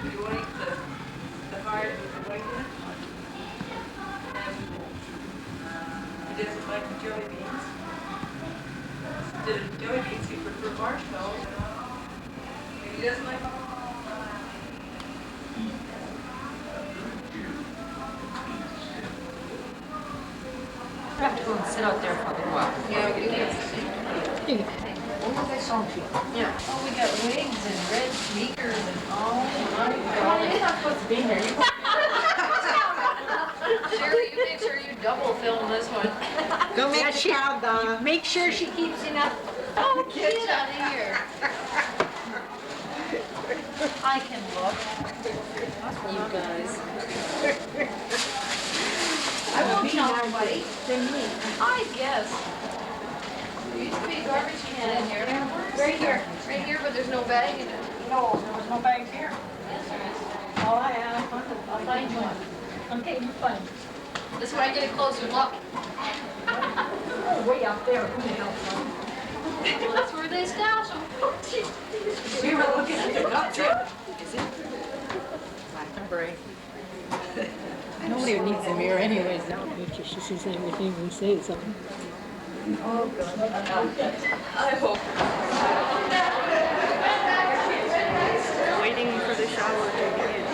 You want to eat the heart with the white in it? And he doesn't like the jelly beans. The jelly beans he prefer marshmallows. And he doesn't like I have to go and sit out there for a little while. yeah, we can. Yeah. Oh, we got wigs and red sneakers and all. You're not supposed to be here. Sherry, you make sure you double film this one. Go make the crowd, Donna. Make sure she keeps enough. Oh, get out of here. I can look. You guys. I won't tell nobody. I guess. There used to be a garbage can in here. Right here. Right here, but there's no bag in it. No, there was no bags here. Yes, there is. Oh, I am. I'll find one. Okay, you're fine. This way I get a closer look. Oh, way up there. Who the hell? Well, that's where they stash them. We were looking at the nuts. Is it? Brain. Nobody needs a mirror anyways now. She sees everything we say something. Oh, God. I hope. Waiting for the shower to begin.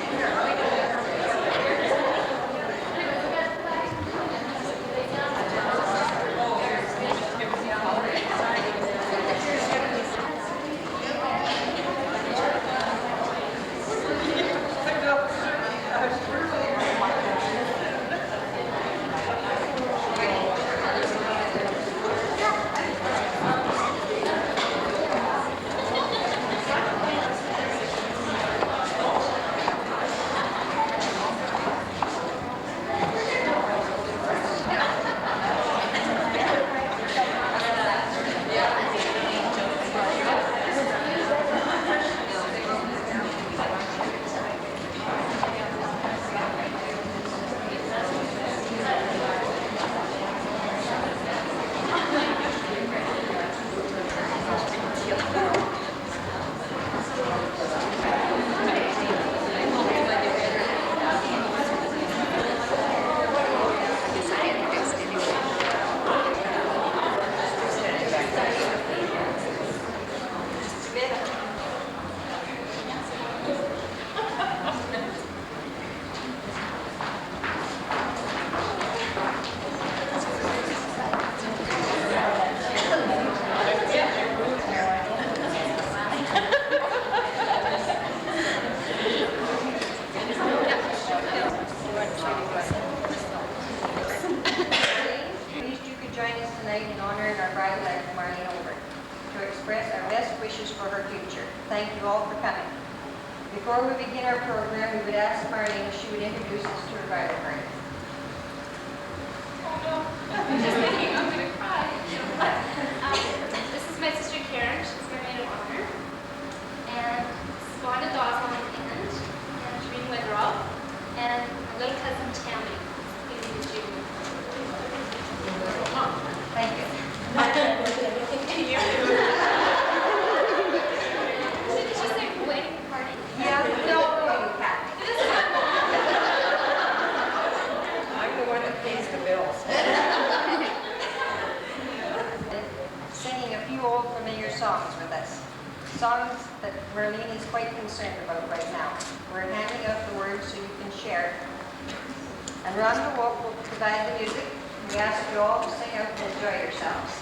In honor of our bride elect Marlene to express our best wishes for her future. Thank you all for coming. Before we begin our program, we would ask Marlene if she would introduce us to her bridal party. I'm just thinking, I'm going to cry. This is my sister Karen. She's my maid of honor. And Squad Dawes on the end. And Shereen Witteroff. And my little cousin Tammy. Thank you. Did you just say wedding party? Yeah, no, you can't. I'm the one that pays the bills. Singing a few old familiar songs with us. Songs that Marlene is quite concerned about right now. We're handing out the words so you can share. And Ron the Wolf will provide the music. We ask you all to sing out and enjoy yourselves.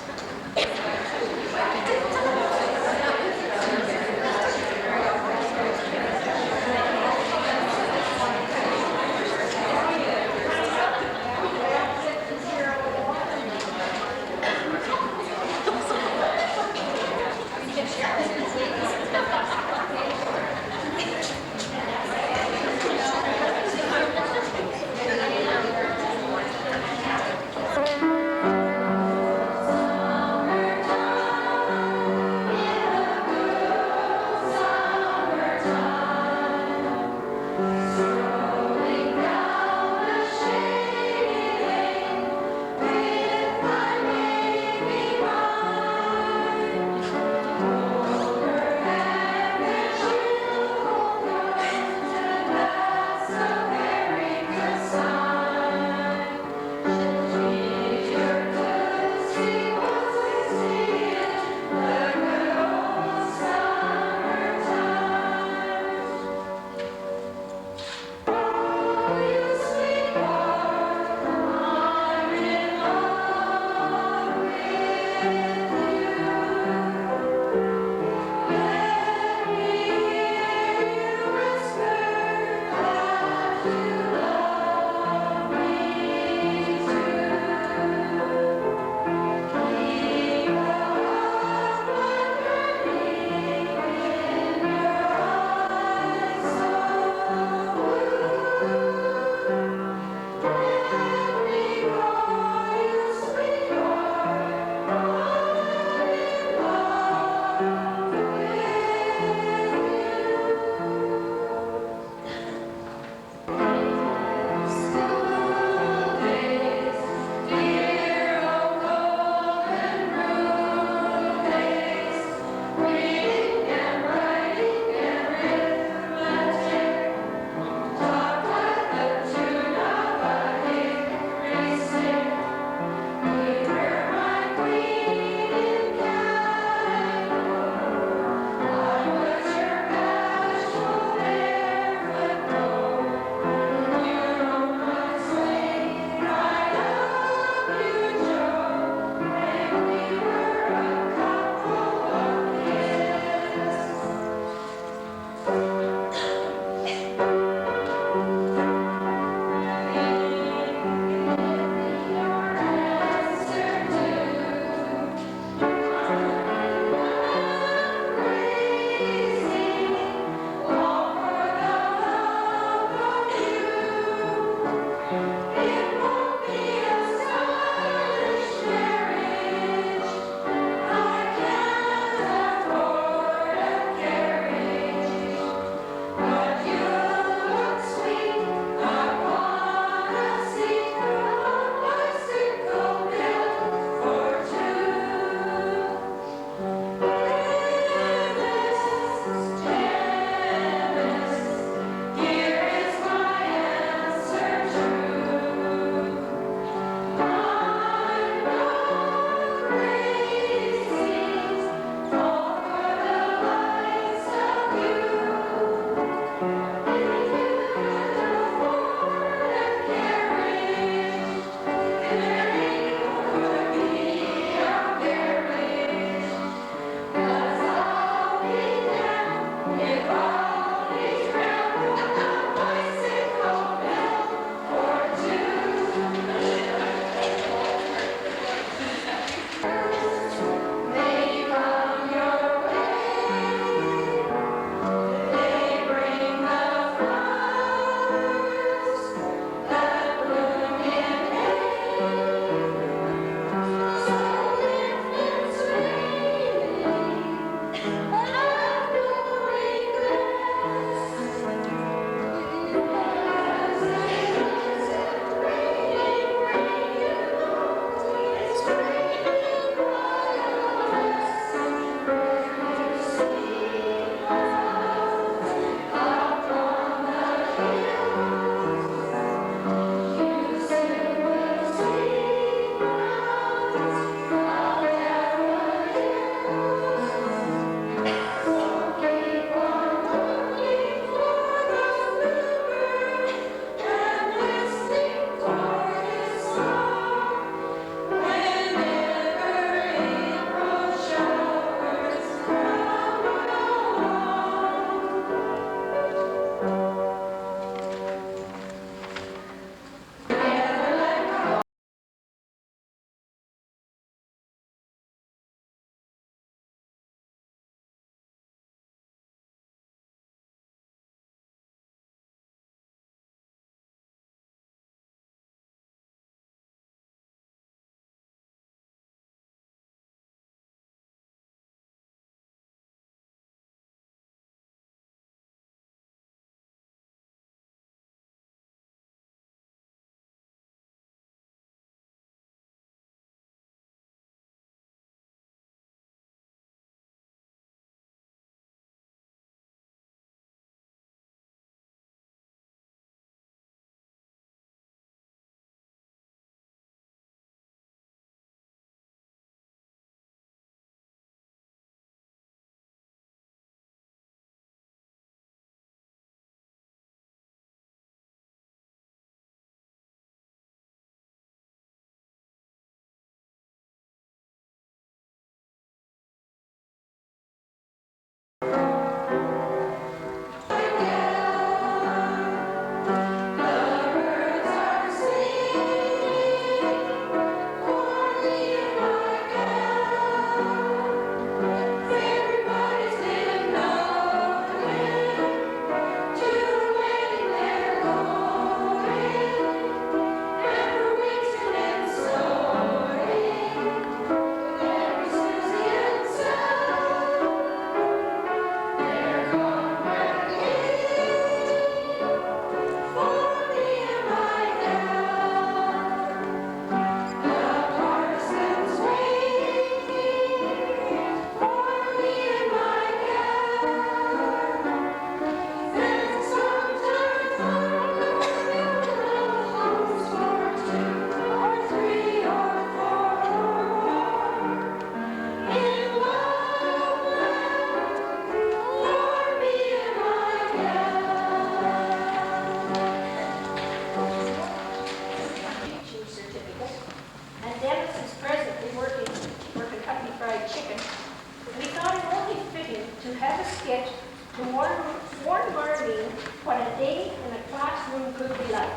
could be like.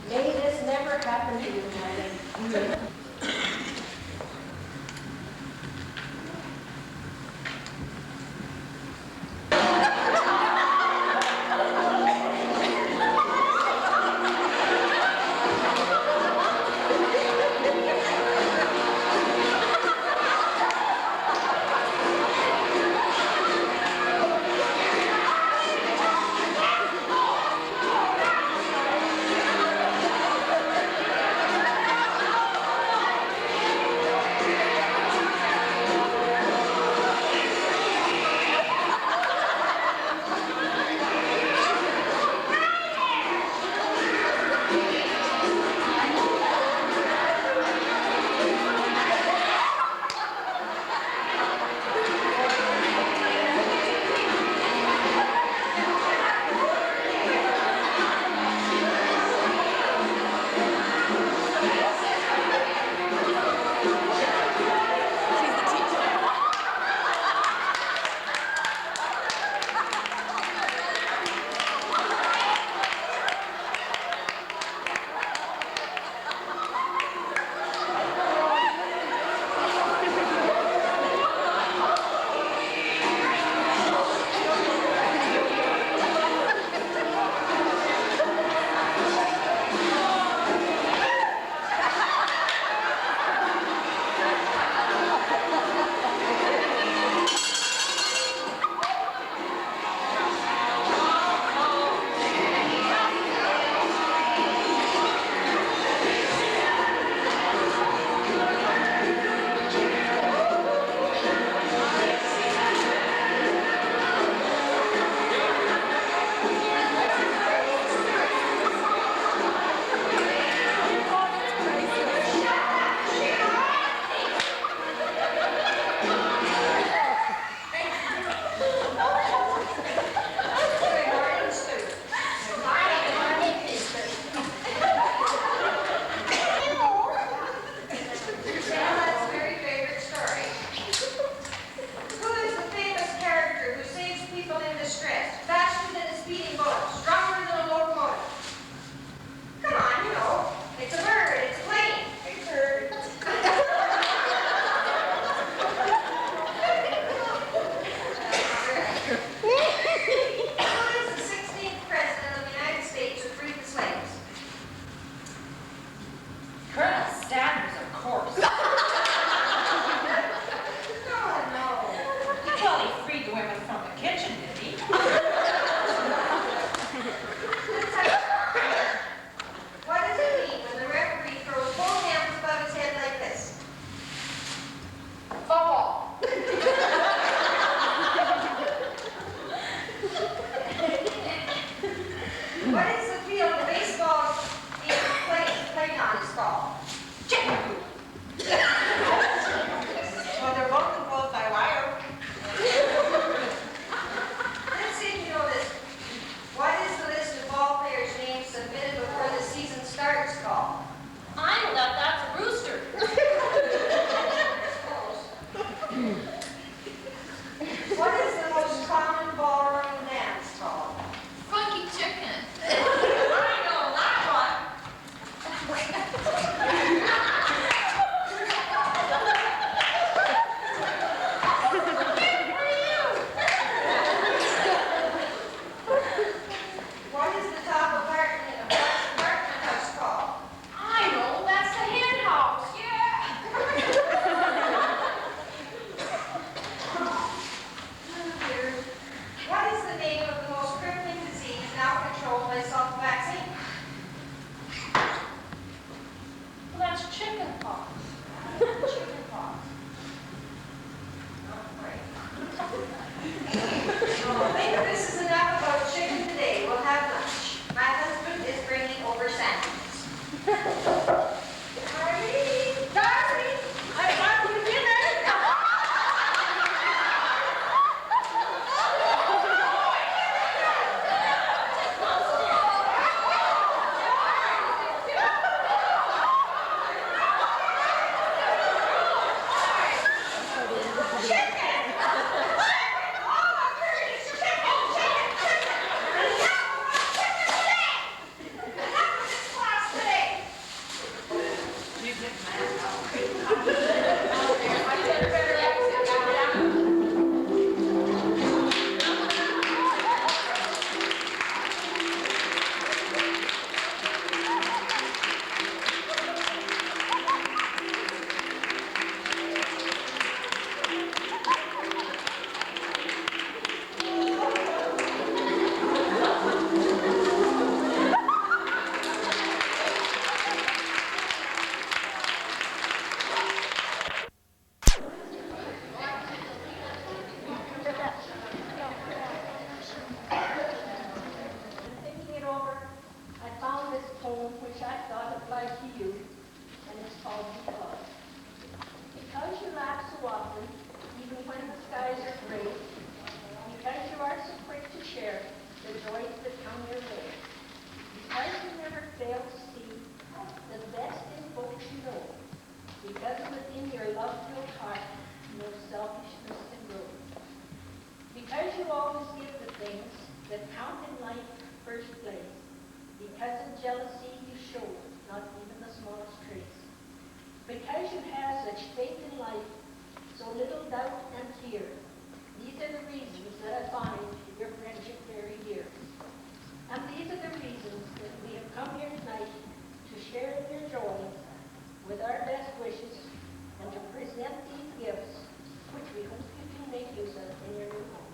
May this never happen to you, Marlene. Because you have such faith in life, so little doubt and fear. These are the reasons that I find your friendship very dear. And these are the reasons that we have come here tonight to share in your joy with our best wishes and to present these gifts, which we hope you can make use of in your new home.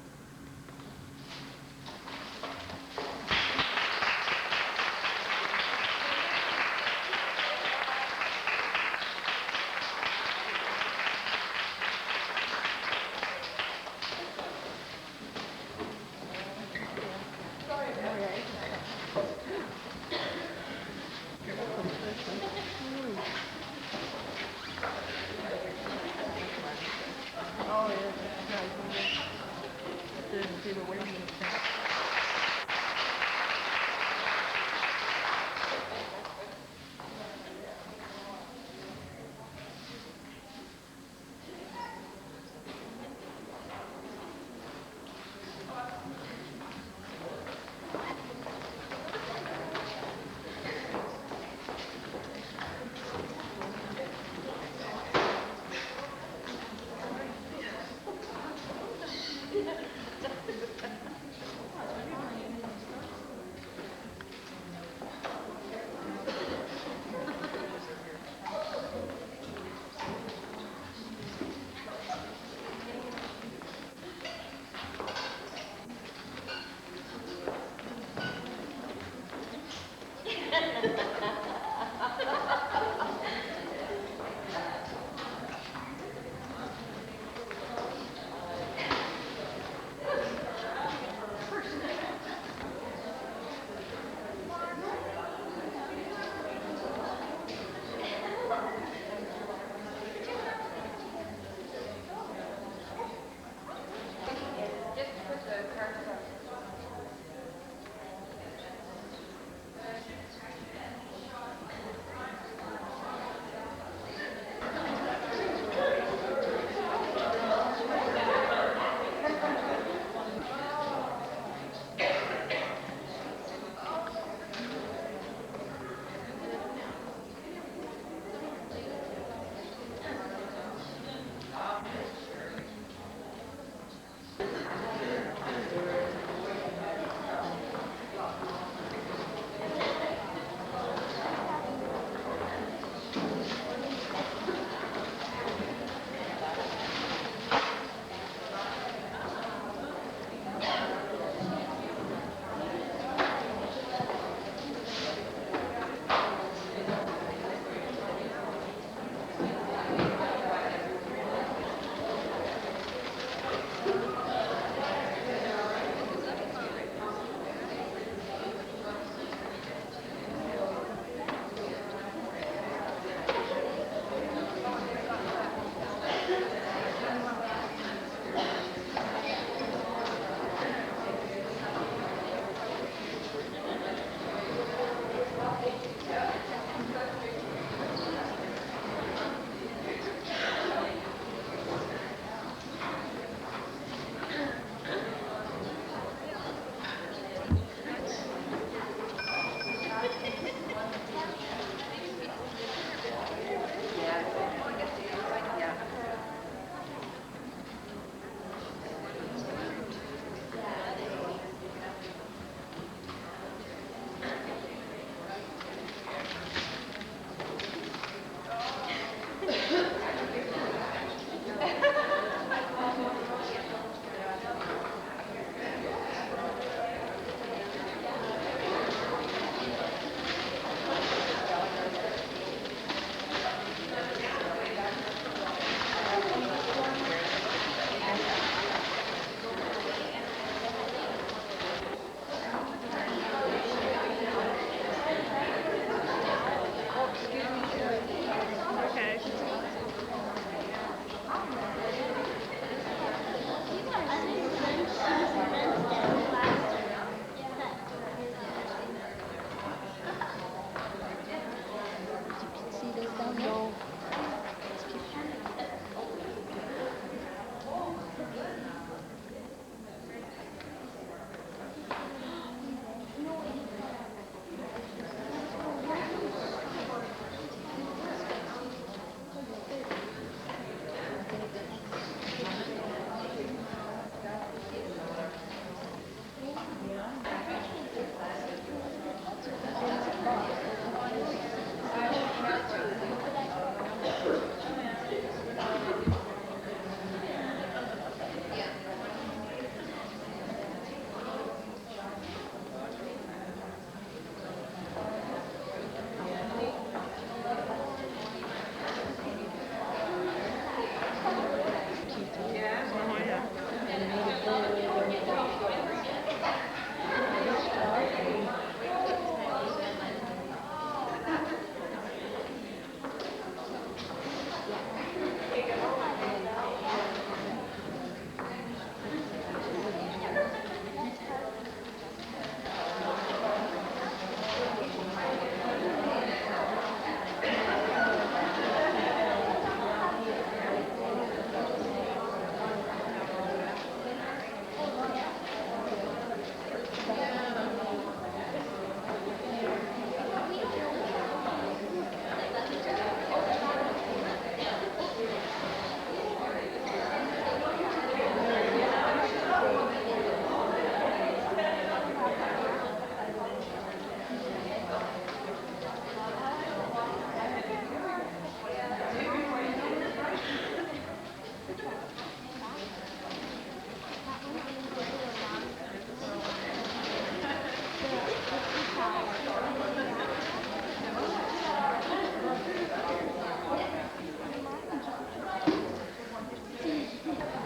I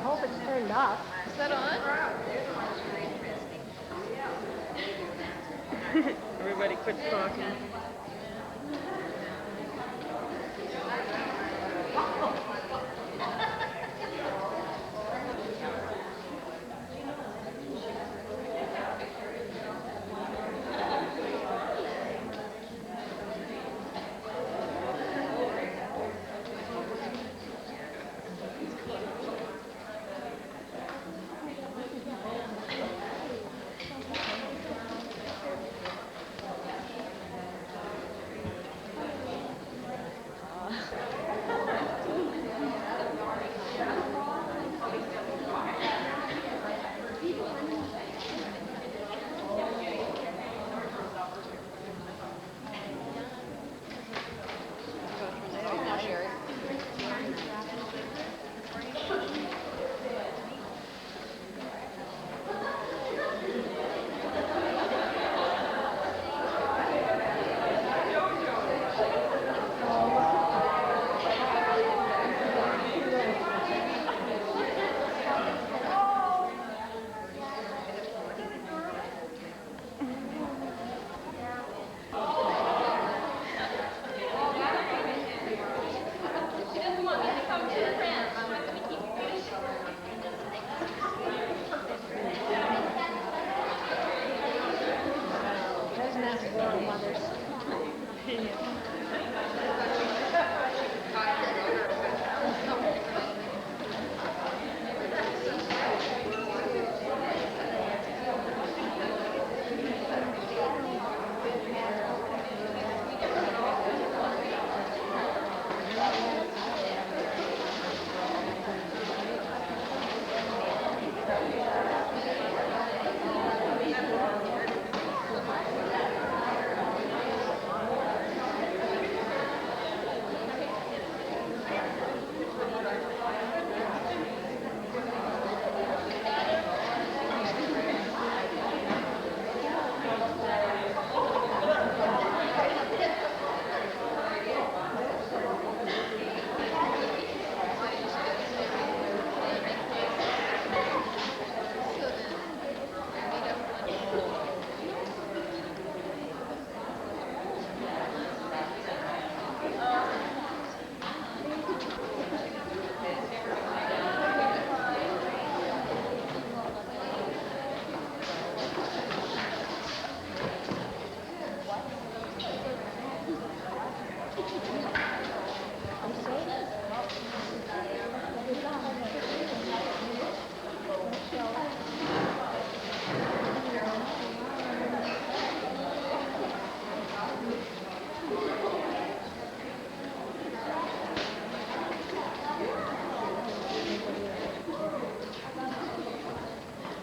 hope it's turned off. Is that on? Everybody quit talking.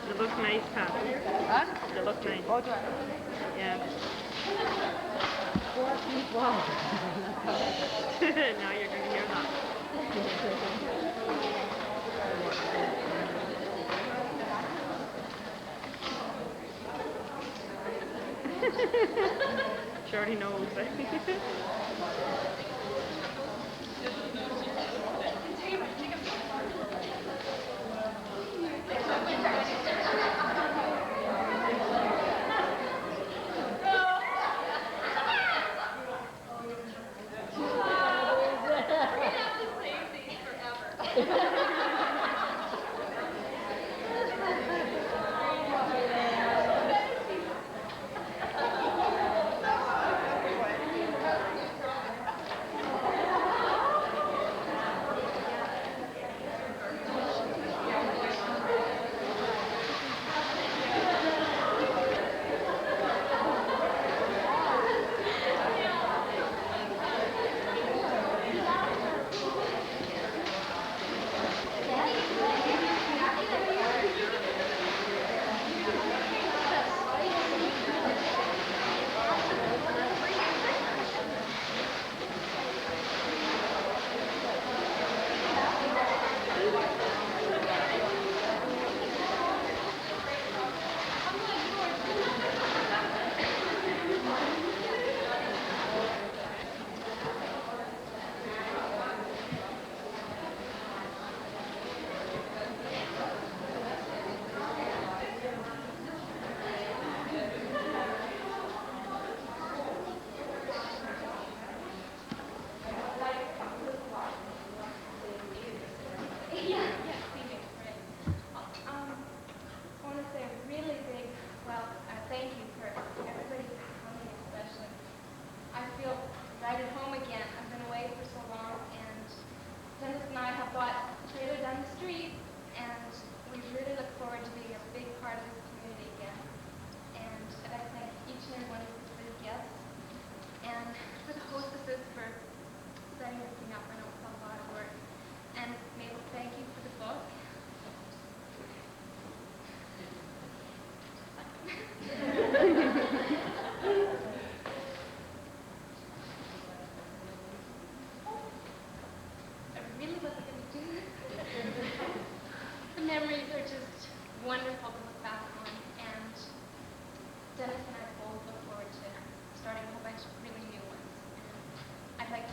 You look nice, Pat. Huh? You look nice. Oh, do I? Yeah. 4 feet wide. Now you're going to hear that. She already knows.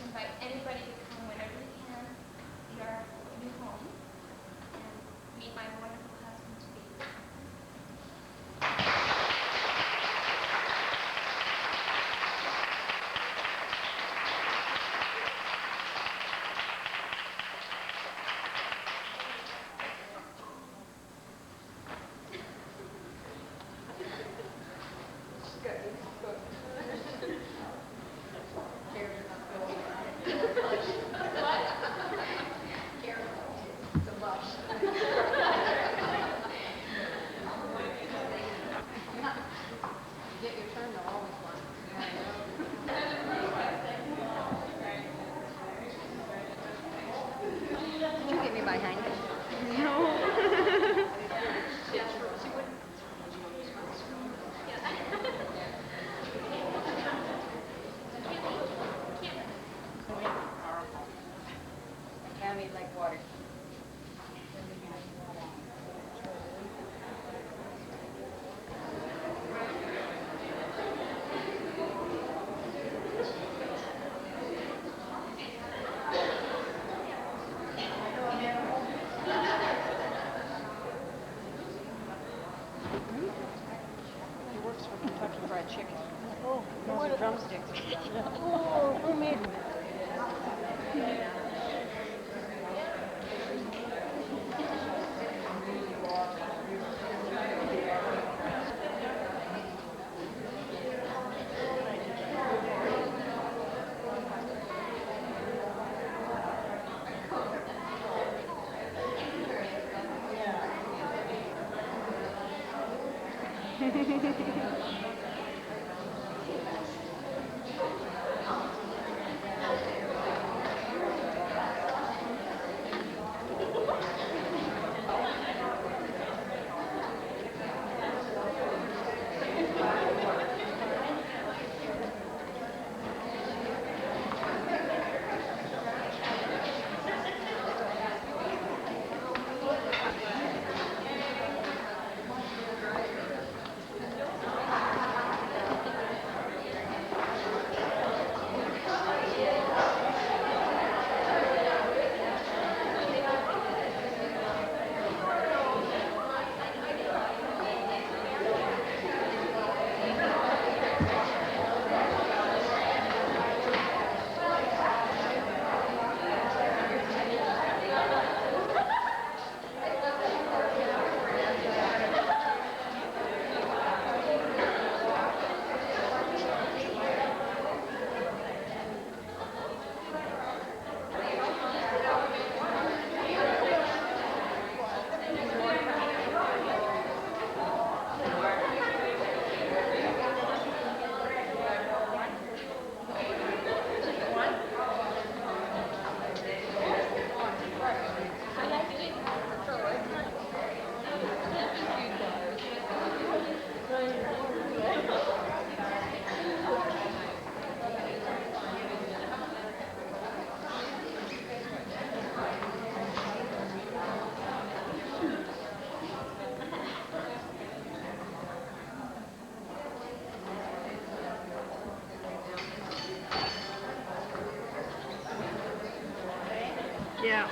invite anybody to come whenever they can. See our new home and meet my wonderful husband to be. Did you get me behind it? Tammy like water. He works for Kentucky Fried Chicken. Oh, those are drumsticks. Oh, who made me? Yeah.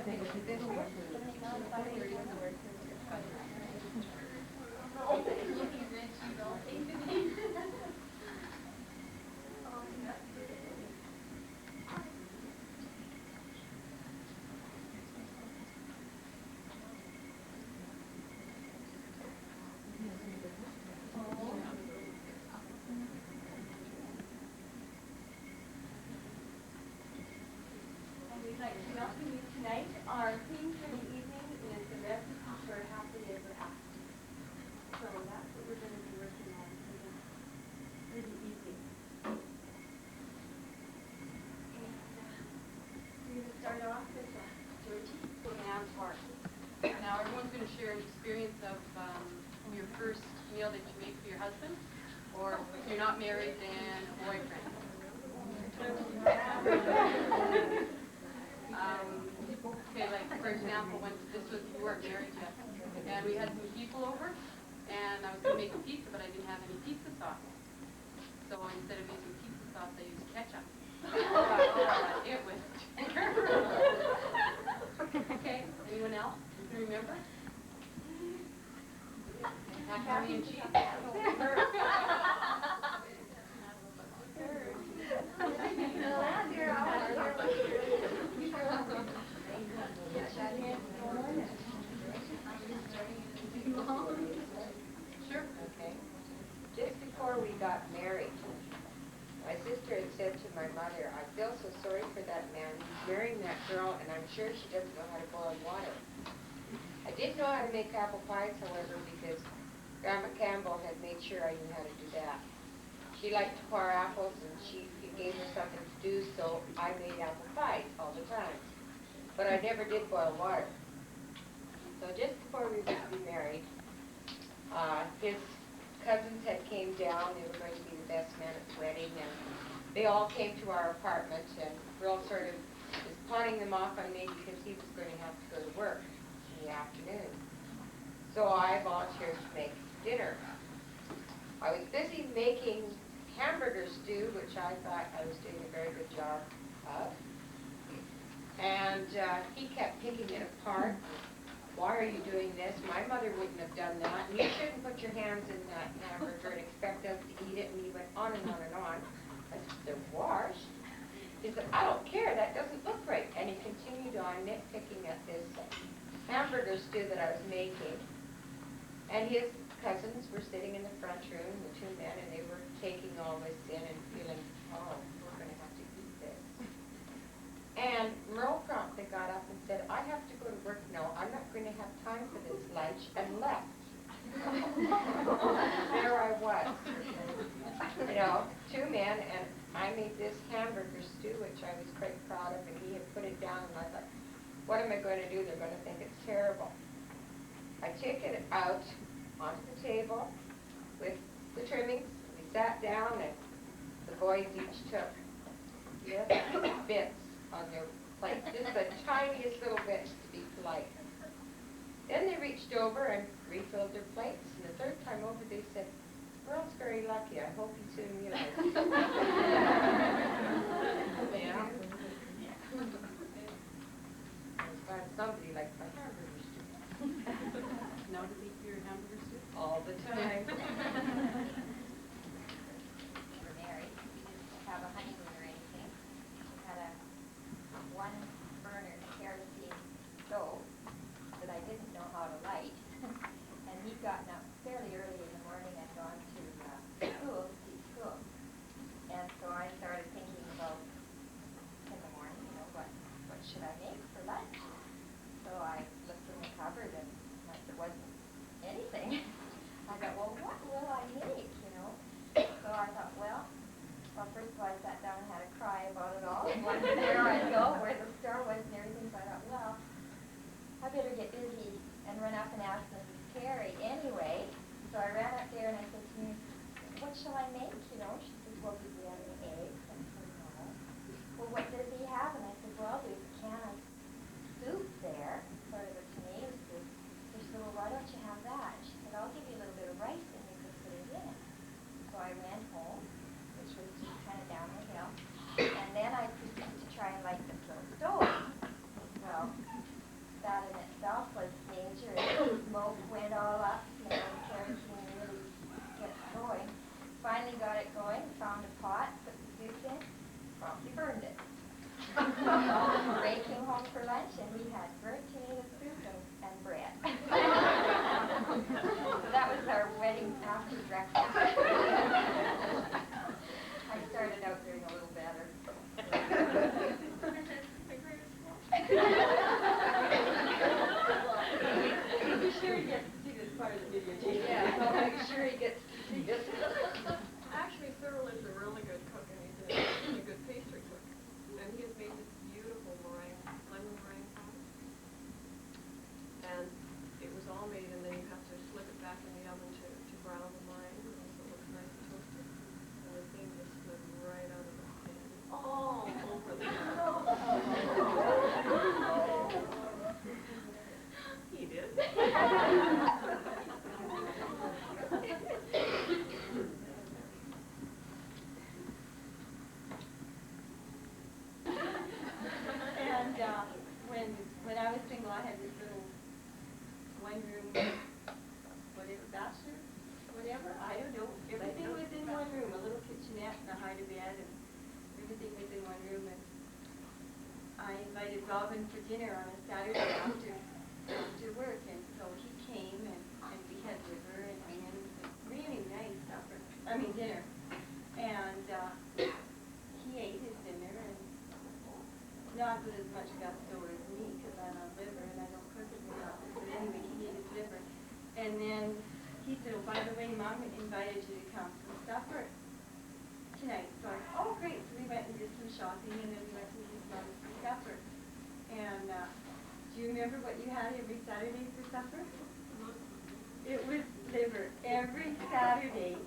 We'd like to welcome you tonight. Our theme for the evening is the recipe for happily ever after. So that's what we're going to be working on for the evening. And we're going to start off with Georgie. Anne's heart. Now everyone's going to share an experience of your first meal that you made for your husband, or if you're not married, then boyfriend. Okay, like for example, when you weren't married yet, and we had some people over, and I was going to make a pizza, but I didn't have any pizza sauce. So instead of using pizza sauce, I used ketchup. It was terrible. Okay, anyone else? You can remember? Macaroni and cheese. Sure. Okay. Just before we got married, my sister had said to my mother, I feel so sorry for that man. He's marrying that girl, and I'm sure she doesn't know how to boil water. I did know how to make apple pies, however, because Grandma Campbell had made sure I knew how to do that. She liked to par apples, and she gave her something to do, so I made apple pies all the time. But I never did boil water. So just before we were to be married, his cousins had came down. They were going to be the best man at the wedding, and they all came to our apartment, and Earl sort of was pawning them off on me because he was going to have to go to work in the afternoon. So I volunteered to make dinner. I was busy making hamburger stew, which I thought I was doing a very good job of. And he kept picking it apart. Why are you doing this? My mother wouldn't have done that. And you shouldn't put your hands in that hamburger and expect us to eat it. And he went on and on and on. I said, they're washed. He said, I don't care. That doesn't look right. And he continued on nitpicking at this hamburger stew that I was making. And his cousins were sitting in the front room, the two men, and they were taking all this in and feeling, oh, we're going to have to eat this. And Merle promptly got up and said, I have to go to work now. I'm not going to have time for this lunch, and left. There I was. You know, two men, and I made this hamburger stew, which I was quite proud of, and he had put it down, and I thought, what am I going to do? They're going to think it's terrible. I took it out onto the table with the trimmings. We sat down, and the boys each took little bits on their plate, just the tiniest little bits to be polite. Then they reached over and refilled their plates, and the third time over they said, Merle's very lucky. I hope he soon realizes. Yeah. I was glad somebody liked my hamburger stew. Now to eat your hamburger stew? All the time. We were married. We didn't have a honeymoon or anything. We had a one-burner kerosene stove that I didn't know how to light. And he'd gotten up fairly early in the morning and gone to school to teach school. And so I started thinking about, in the morning, you know, what should I make for lunch? So I looked in the cupboard and there wasn't anything. I thought, well, what will I make, you know? So I thought, well, first of all, I sat down and had a cry about it all. And wondered where I'd go, where the store was and everything. So I thought, well, I better get busy and run up and ask Mrs. Carey anyway. So I ran up there and I said to me, what shall I make, you know? She says, well, do we have any eggs? I said, no. Well, what does he have? And I said, well, there's a can of soup there, sort of a tomato soup. She said, well, why don't you have that? She said, I'll give you a little bit of rice and you can put it in. So I ran home, which was just kind of down the hill, and then I proceeded to try and light the stove. Well, that in itself was major. Smoke went all up, kerosene really gets going. Finally got it going, found a pot, put the soup in, promptly burned it. Ray came home for lunch and we had burnt tomato soup and bread. So that was our wedding after breakfast. I started out doing a little better. Be sure he gets to see this part of the videotape. Yeah, I'll make sure he gets to see it. Actually, Cyril is a really good cook, and he's a really good pastry cook. And he has made this beautiful meringue, lemon meringue pie. And it was all made, and then you have to slip it back in the oven to brown the meringue, so it looks nice and toasted. And the thing just slid right out of the pan. All over the He did. And when I was single, I had this little one-room, whatever, bachelor, whatever, I don't know. Everything was in one room, a little kitchenette and a hide-a-bed, and everything was in one room. And I invited Robin for dinner on a Saturday after work, and so he came, and we had liver and onions, and really nice supper. I mean dinner. And he ate his dinner, and not with as much gusto as me, because I love liver and I don't cook it very often. But anyway, he ate his liver. And then he said, oh, by the way, Mom invited you to come for supper tonight. So I said, oh, great. So we went and did some shopping, and then we went to his mom's for supper. And do you remember what you had every Saturday for supper? It was liver. Every Saturday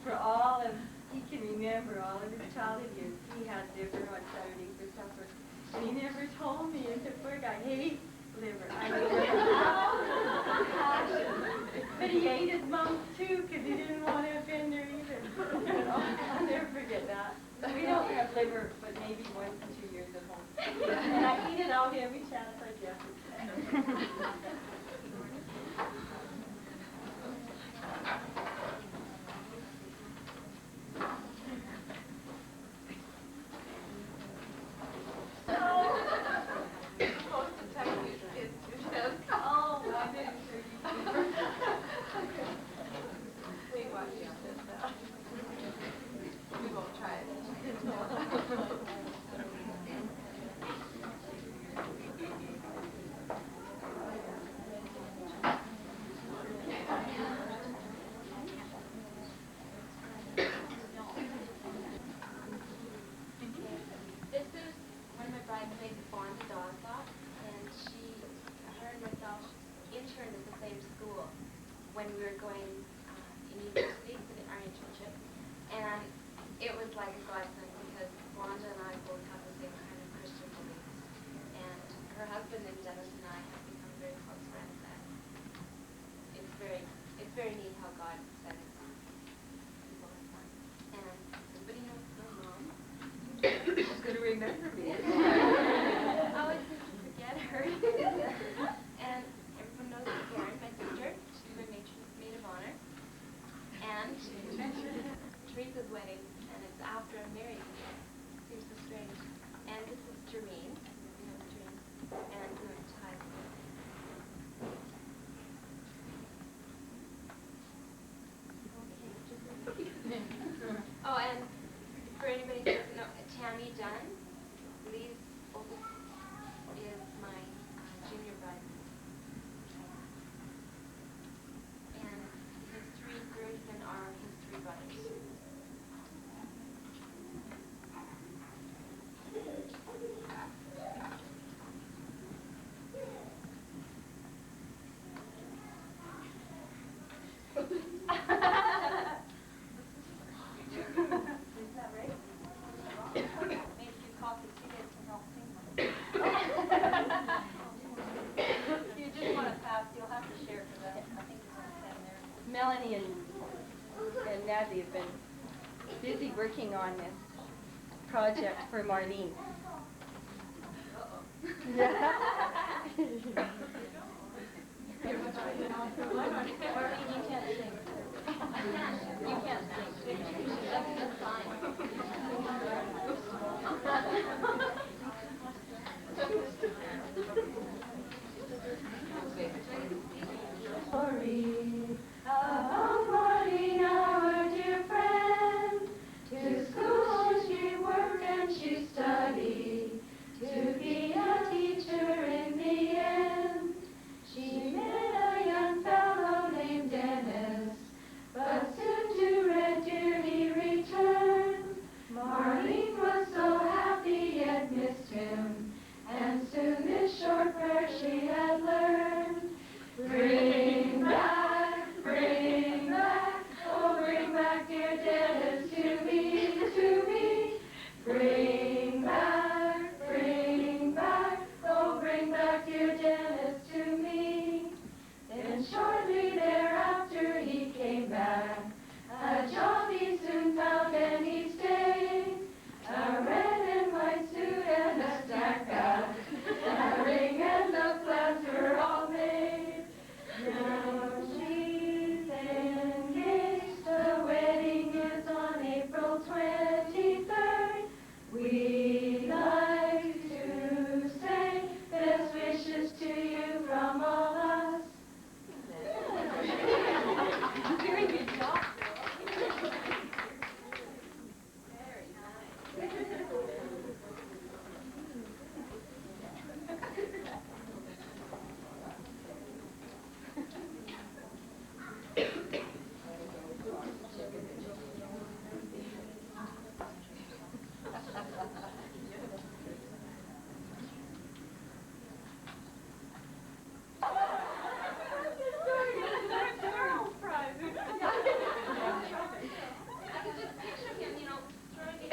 for all of, he can remember all of his childhood years, he had liver on Saturday for supper. And he never told me, and the poor guy hates liver. I know but he ate his mom's too, because he didn't want to offend her either. I'll never forget that. We don't have liver, but maybe 1 to 2 years at home. And I eat it out every chance I get. when we were going in university for our internship. And it was like a godsend because Wanda and I both have the same kind of Christian beliefs. And her husband and Dennis and I have become very close friends. And it's very neat how God set it up. And everybody knows my mom. She's going to remember me. I always used to forget her. And everyone knows Karen, my sister. She's my maid of honor. And Teresa's wedding, and it's after I'm married. Seems so strange. And this is Jermaine. You know Jermaine. And Ty. Oh, and for anybody who doesn't know, Tammy Dunn, Lee's oldest, is my junior bride. And his three groomsmen are his three brothers. Is that right? Make you coffee so you guys can help sing. You just want to pass, you'll have to share for that. I think it's going to stand there. Melanie and Nazi have been busy working on this project for Marlene. Yeah. you can't sing. You can't sing. That's Story about Marlene, our dear friend. To school she worked and she studied to be a teacher in the end. She met a young fellow named Denis, but soon to Red Deer he returned. Marlene was so happy yet missed him, and soon this short prayer she had learned. Bring back, oh bring back dear Dennis to me. Bring back, oh bring back dear Dennis to me. Then shortly thereafter he came back. A job he soon found and he stayed. A red and white suit and a stack bag. A ring and the plans were all made. Now she's engaged, the wedding is on April 23rd. We'd like to say best wishes to you from all us. Very good job. I could just picture him, you know, throwing it.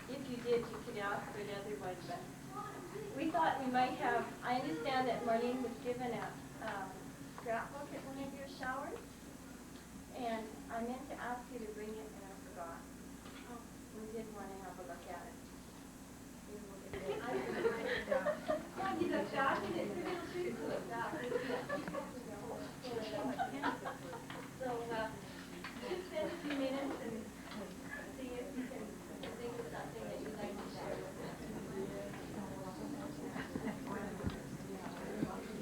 If you did, you could ask for another one, but we thought we might have, I understand that Marlene was given a scrapbook at one of your showers, and I meant to ask you to bring it, and I forgot. We did want to have a look at it. Yeah, he's a fashion, it's a little too cool. So, just spend a few minutes and see if you can think of something that you'd like to share with us.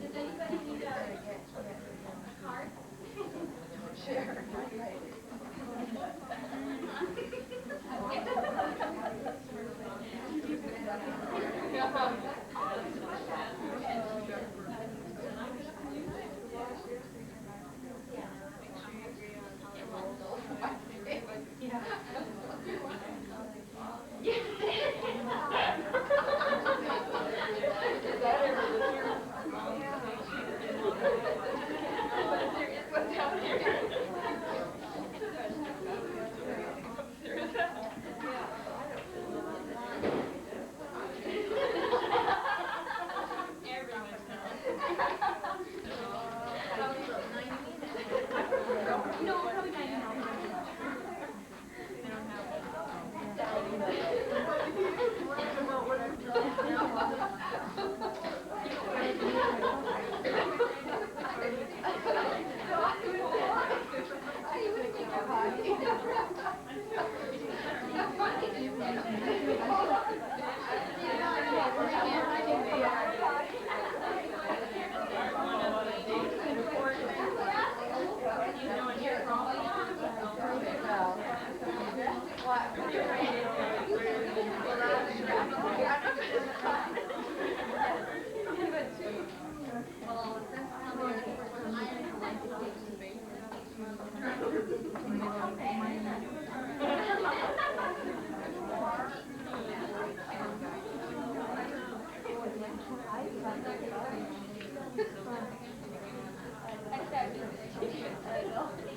Does anybody need a card? Sure.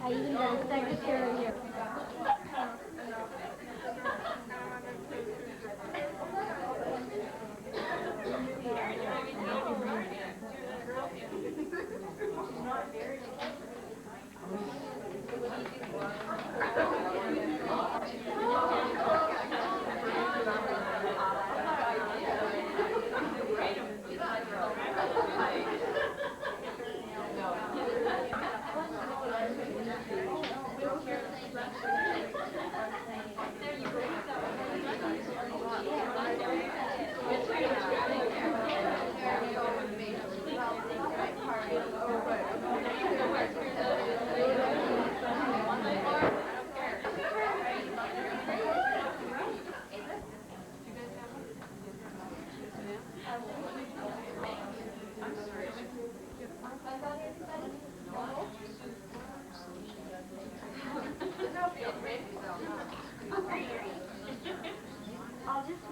I even got a secretary here.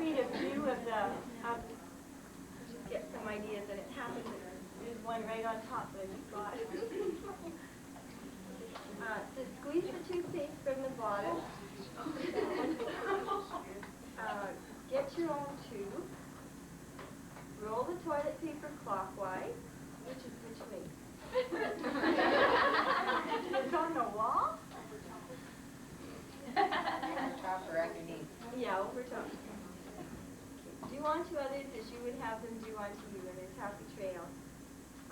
read a few of just get some ideas, and it happens that there's one right on top that I just got. So squeeze the toothpaste from the bottom. Get your own tube. Roll the toilet paper clockwise, which way? It's on the wall? Top or underneath? Yeah, over top. Do unto others as you would have them do unto you, and it's happy trail.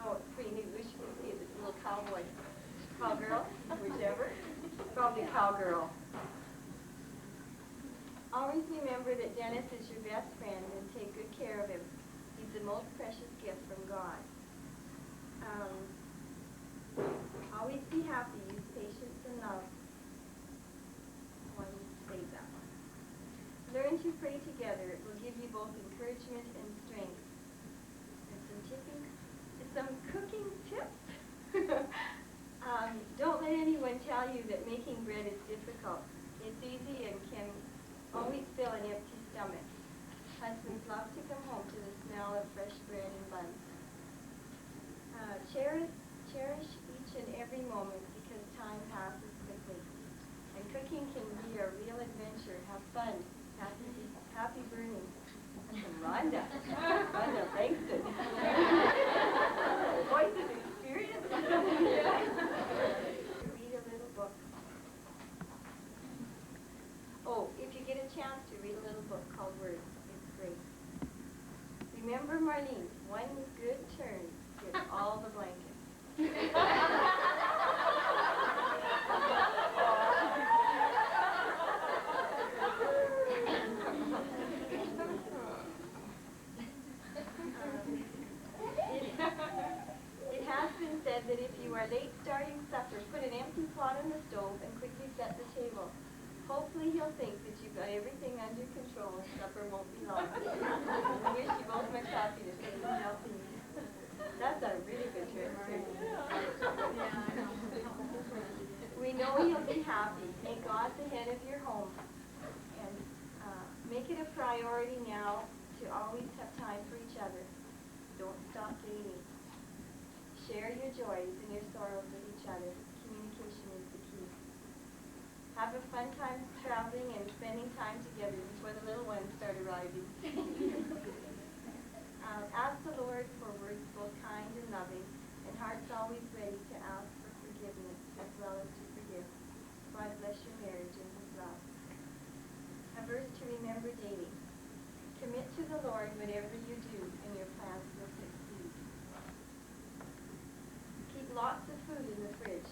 Oh, it's pretty neat. Wish you could see this little cowboy. Cowgirl, whichever. Probably cowgirl. Always remember that Dennis is your best friend and take good care of him. He's the most precious gift from God. Always be happy. Use patience and love. One say that one. Learn to pray together. It will give you both encouragement and strength. And some cooking tips. Don't let anyone tell you that making bread is difficult. It's easy and can always fill an empty stomach. Husbands love to come home to the smell of fresh bread and buns. Cherish each and every moment because time passes quickly. And cooking can be a real adventure. Have fun. Happy burning. Rhonda. Rhonda Langston. Voice of experience. Read a little book. Oh, if you get a chance to read a little book called Words, it's great. Remember Marlene, one good turn gets all the blankets. It has been said that if you are late starting supper, put an empty pot on the stove and quickly set the table. Hopefully he'll think that you've got everything under control and supper won't be long. I wish you both much happiness and helping you. That's a really good trick, too. We know you'll be happy. Make God the head of your home. And make it a priority now to always have time for each other. Don't stop dating. Share your joys and your sorrows with each other. Communication is the key. Have a fun time traveling and spending time together before the little ones start arriving. Ask the Lord for words both kind and loving, and hearts always ready to ask for forgiveness as well as to forgive. God bless your marriage and His love. A verse to remember daily. Commit to the Lord whatever you do, and your plans will succeed. Keep lots of food in the fridge.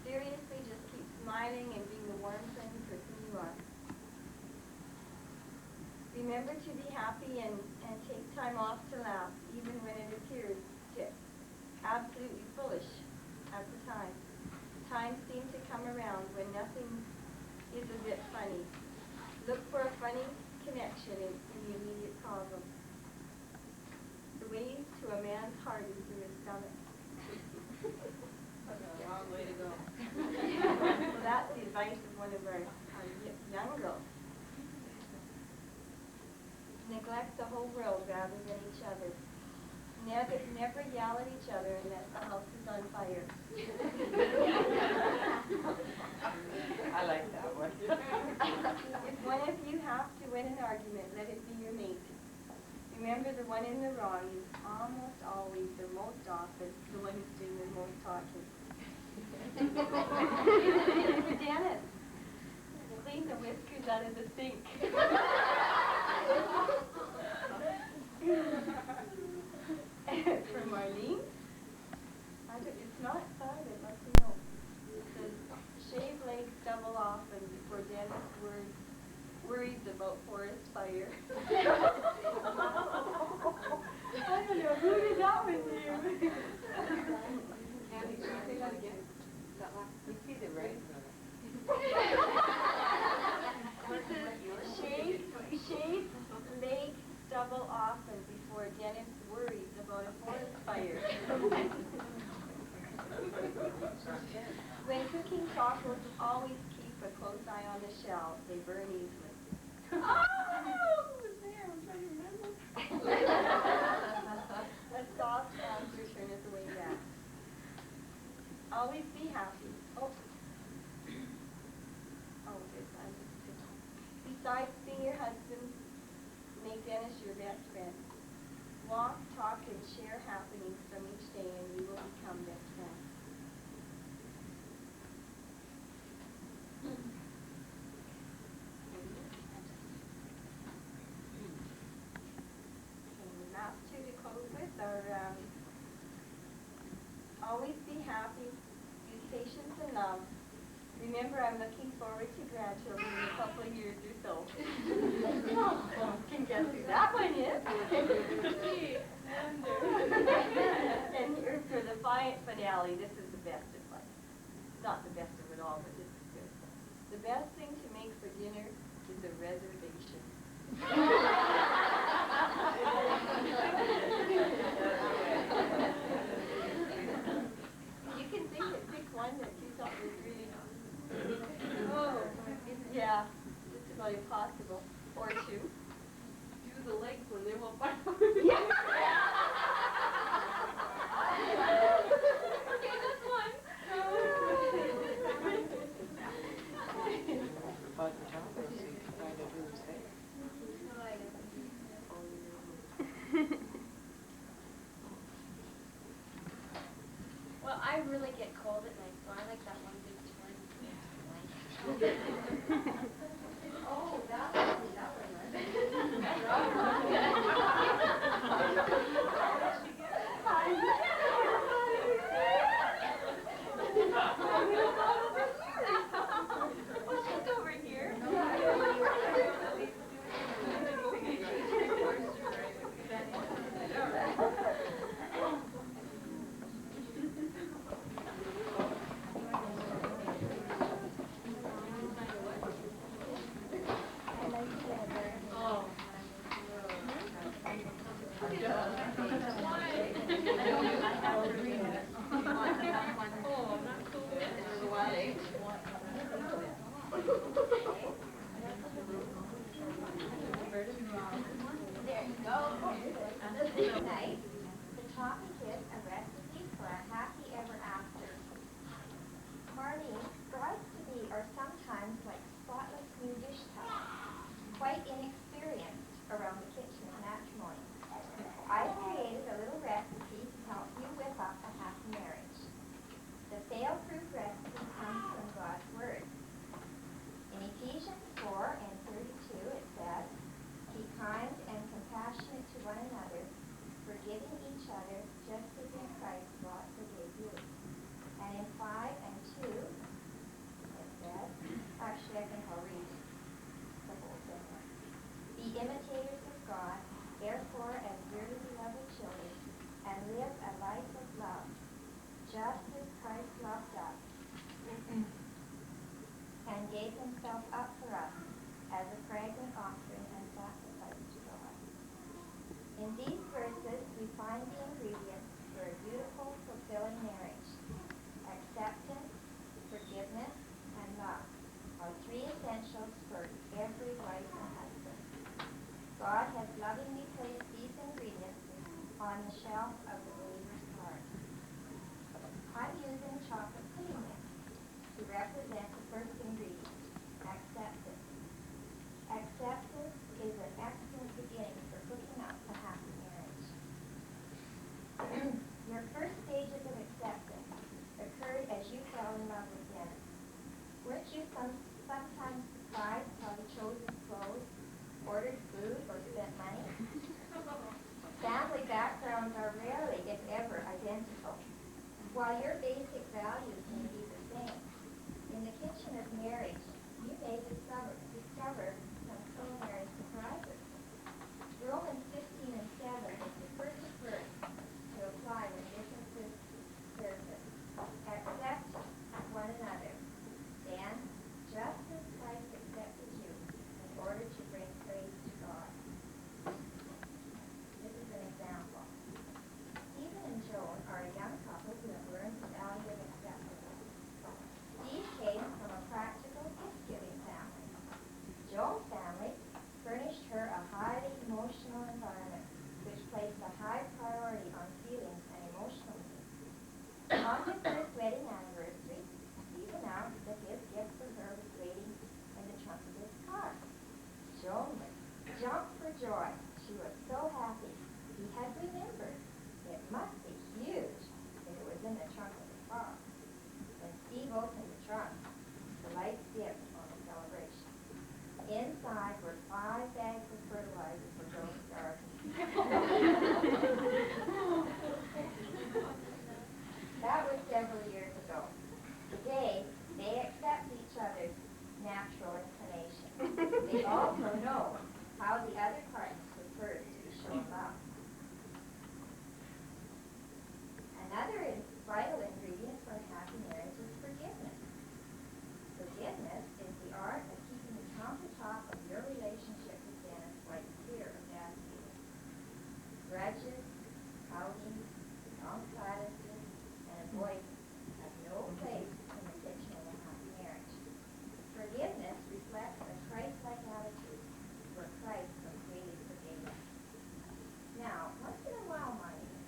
Seriously, just keep smiling and being the warm, friendly person you are. Remember to be happy and take time off to laugh, even when it appears absolutely foolish at the time. Times seem to come around when nothing is a bit funny. Look for a funny connection in the immediate problem. The way to a man's heart is through his stomach. That's a long way to go. Well, that's the advice of one of our young girls. Neglect the whole world rather than each other. Never yell at each other unless the house is on fire. I like that one. If one of you have to win an argument, let it be your mate. Remember, the one in the wrong is almost always, or most often, the one who's doing the most talking. For Dennis, clean the whiskers out of the sink. For Marlene, it's not silent, let you know. It says, shave legs double often before Dennis worries about forest fire. I don't know, who did that one to you? Candy, can you say that again? You see the right from it. Shave legs double often before Dennis worries about a forest fire. When cooking chocolates, always keep a close eye on the shells. They burn easily. Oh, being your husband, make Dennis your best friend. Walk, talk, and share happenings from each day, and you will become best friends. And the last two to close with are always be happy, use patience and love. Remember, I'm looking forward to grandchildren in a couple of years or so. Can guess who that one is? And here for the finale, this is the best advice. Not the best of it all, but this is good. The best thing to make for dinner is a reservation. You can pick one that you thought was really, yeah, just about impossible. Or two. Do the legs when they won't find out. Okay, that's one. Well, I really get cold at night, so I like that one big twin. Oh, that one. Well, she's over here. There you go. Tonight, the topic is a recipe for a happy ever after. Marlene, brides-to-be are sometimes like spotless new dish towels, quite inexperienced around the kitchen of matrimony. I created a little recipe to help you whip up a happy marriage. The fail-proof recipe comes from God's Word. In Ephesians 4 and 32 it says, "Be kind and compassionate to one another, forgiving each other just as in Christ God forgave you." And in 5 and 2 it says, actually I think I'll read the whole thing. "Be imitators of God, therefore as dearly beloved children, and live a life of love, just as Christ loved us, and gave himself up for us as a fragrant offering and sacrifice to God." In these verses, we find the ingredients for a beautiful, fulfilling marriage. Acceptance, forgiveness, and love are three essentials for every wife and husband. God has lovingly placed these ingredients on the shelf of the believer's heart. I'm using chocolate pudding mix to represent the first ingredient, acceptance. Acceptance is an excellent beginning for cooking up a happy marriage. Your first stages of acceptance occurred as you fell in love with Dennis. Weren't you sometimes surprised how he chose his clothes, ordered food, or spent money? Family backgrounds are rarely, if ever, identical. While your basic values may be the same, in the kitchen of marriage, lonely, jumped for joy. She was so happy. He had remembered. It must be huge if it was in the trunk of the car. When Steve opened the trunk, the lights dimmed on the celebration. Inside were 5 bags of fertilizer for Joe's garden. That was several years ago. Today, they accept each other's natural inclination. They also know how the other partner prefers to be shown love. Another vital ingredient for a happy marriage is forgiveness. Forgiveness is the art of keeping the countertop of your relationship with Denis quite clear of bad feelings. Grudges, outings, long silences, and avoidance have no place in the picture of a happy marriage. Forgiveness reflects a Christ-like attitude where Christ completely forgave us. Now, once in a while, Marlene,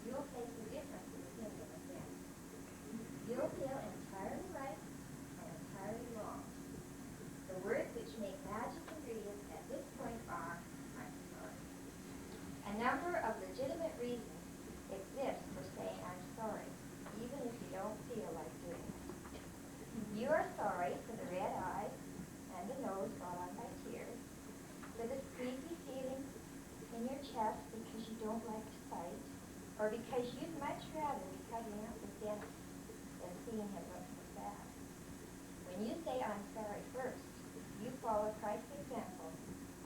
you'll face the difference in opinion with them. You'll feel entirely right and entirely wrong. The words which make magic ingredients at this point are, I'm sorry. A number of legitimate reasons exist for saying I'm sorry, even if you don't feel like doing it. You are sorry for the red eyes and the nose brought on by tears, for the squeezy feeling in your chest because you don't like to fight, or because you'd much rather be cuddling up with Denis than seeing him look so sad. When you say I'm sorry first, you follow Christ's example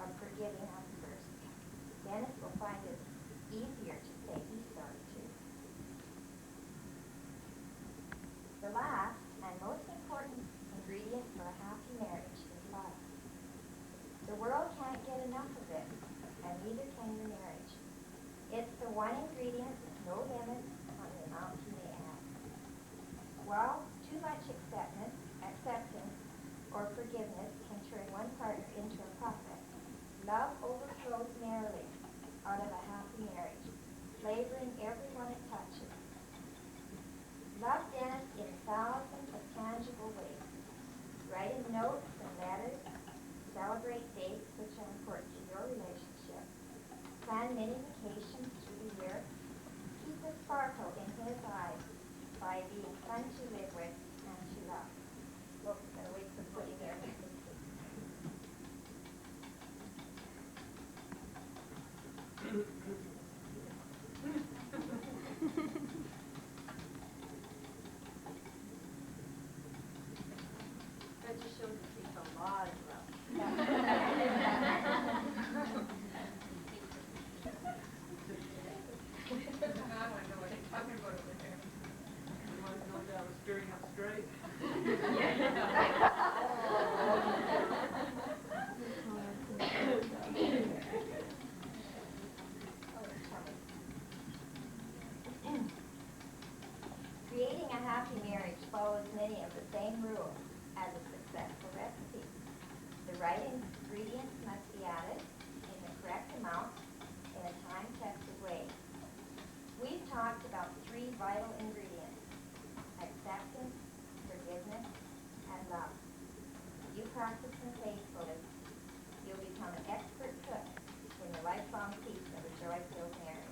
of forgiving us first. Denis will find it easier to say he's sorry too. The last and most important ingredient for a happy marriage is love. The world can't get enough of it, and neither can your marriage. It's the one ingredient with no limits on the amount you may add. While too much acceptance, or forgiveness can turn one partner into a puppet, love overflows merrily out of a happy marriage, flavoring everyone it touches. Love Denis in thousands of tangible ways. Write him notes and letters. Celebrate dates which are important to your relationship. Plan many vacations through the year. Keep a sparkle in his eyes by being fun to live with and to love. Look, I'm going to wait for putting there. That just shows it takes a lot of love. I want to know what they're talking about over there. You want to know that I was stirring up straight? Creating a happy marriage follows many of the same rules as a successful recipe. The right ingredients must be added in the correct amount in a time-tested way. We've talked about 3 vital ingredients: acceptance, forgiveness, and love. If you practice them faithfully, you'll become an expert cook in the lifelong peace of a joy-filled marriage.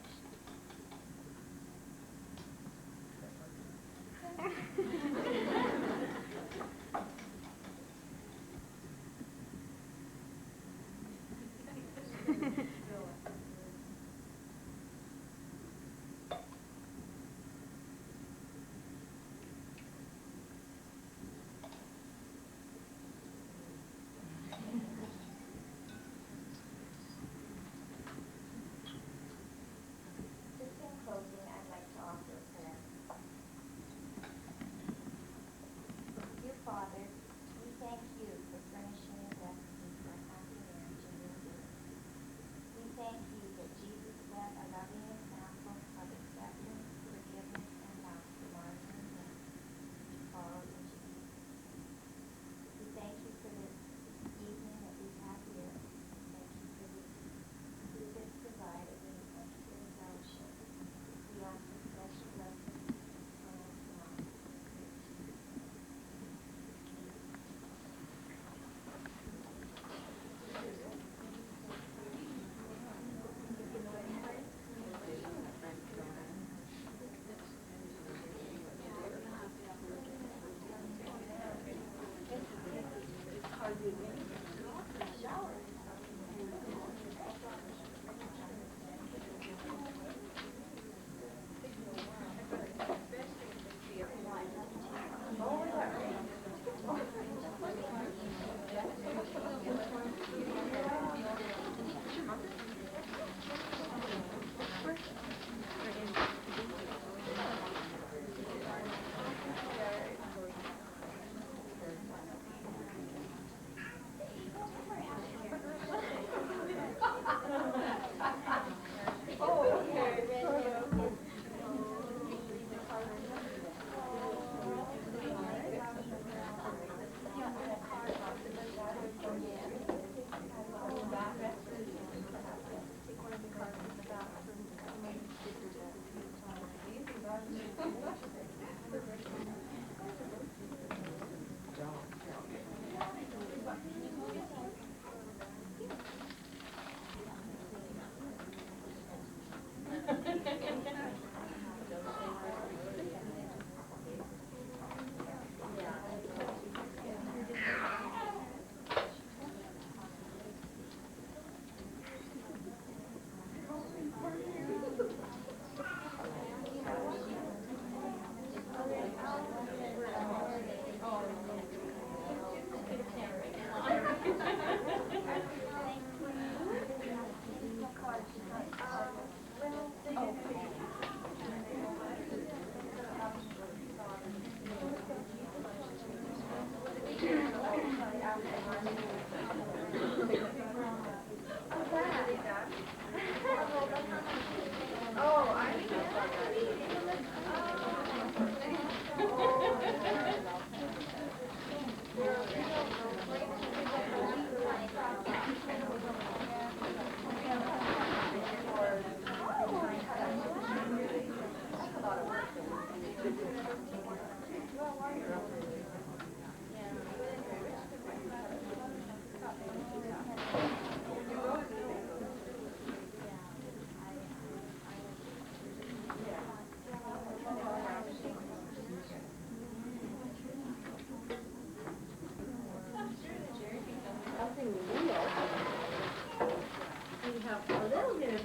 Just in closing, I'd like to offer a prayer. Dear Father, we thank you for furnishing a recipe for a happy marriage in your word. We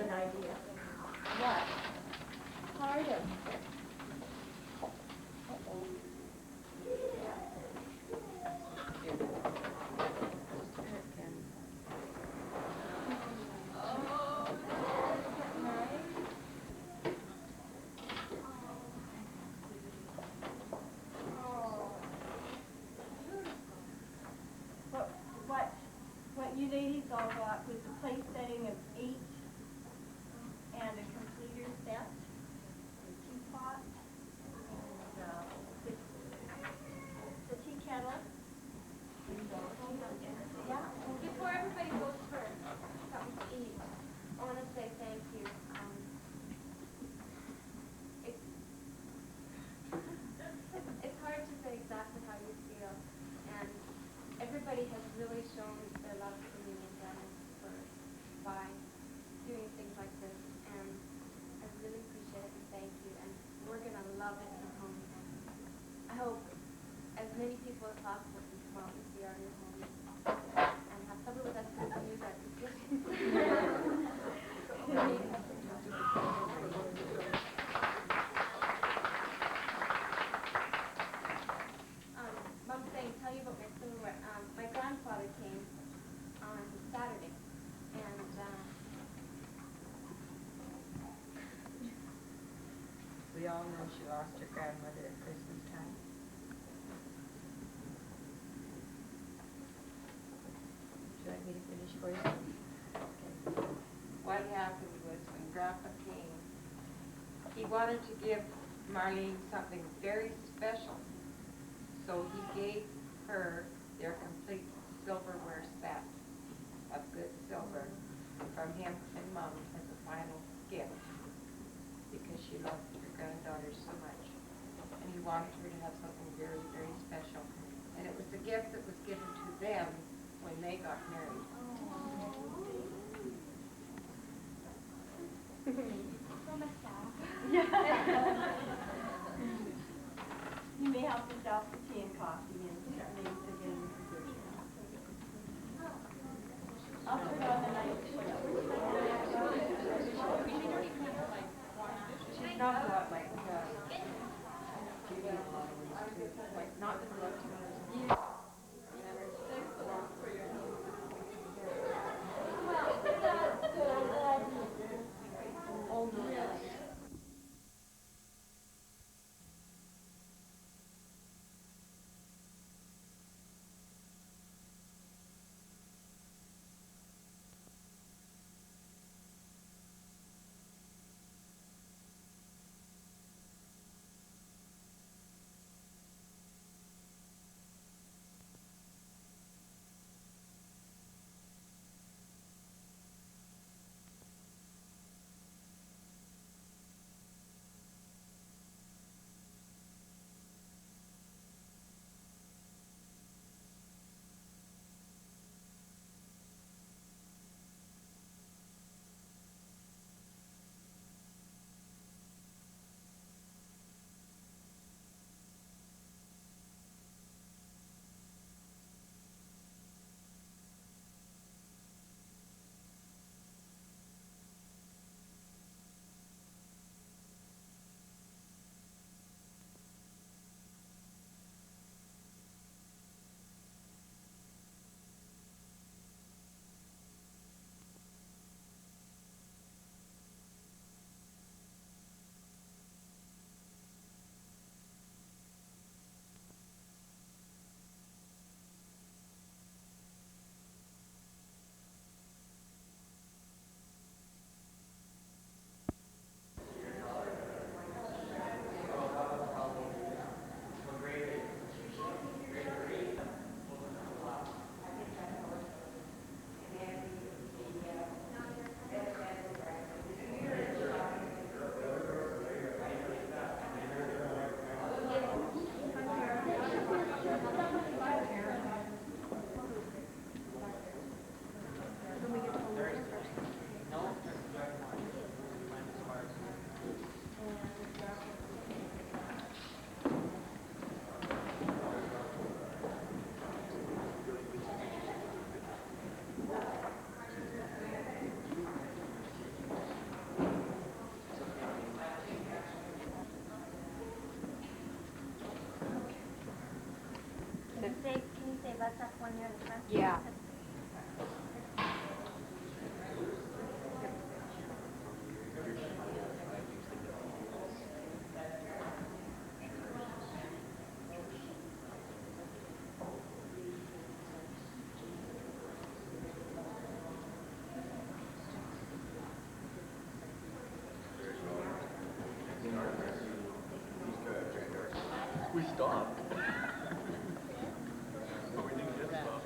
of an idea. What? Part of. What you ladies all got was a place setting of 8 and a completer set, a teapot, and the tea kettle. Yeah. Before everybody goes for something to eat, I want to say thank you. It's it's hard to say exactly how you feel, and everybody has really shown their love for me and Denis by doing things like this, and I really appreciate it and thank you, and we're going to love it in our home. I hope as many people as possible can come out and see our new home and have supper with us and use our One thing, tell you about my silverware. My grandfather came on Saturday, and We all know she lost her grandmother at Christmas time. Would you like me to finish for you? Okay. What happened was when Grandpa came, he wanted to give Marlene something very special. So he gave her their complete silverware set of good silver from him and Mom as a final gift, because she loved her granddaughter so much. And he wanted her to have something very, very special. And it was the gift that was given to them when they got married. You may help yourself to tea and coffee and things again. I'll put on the light. She's not a lot like Judy in a lot of ways too. Like, not that we love to We stopped. But we didn't get stopped.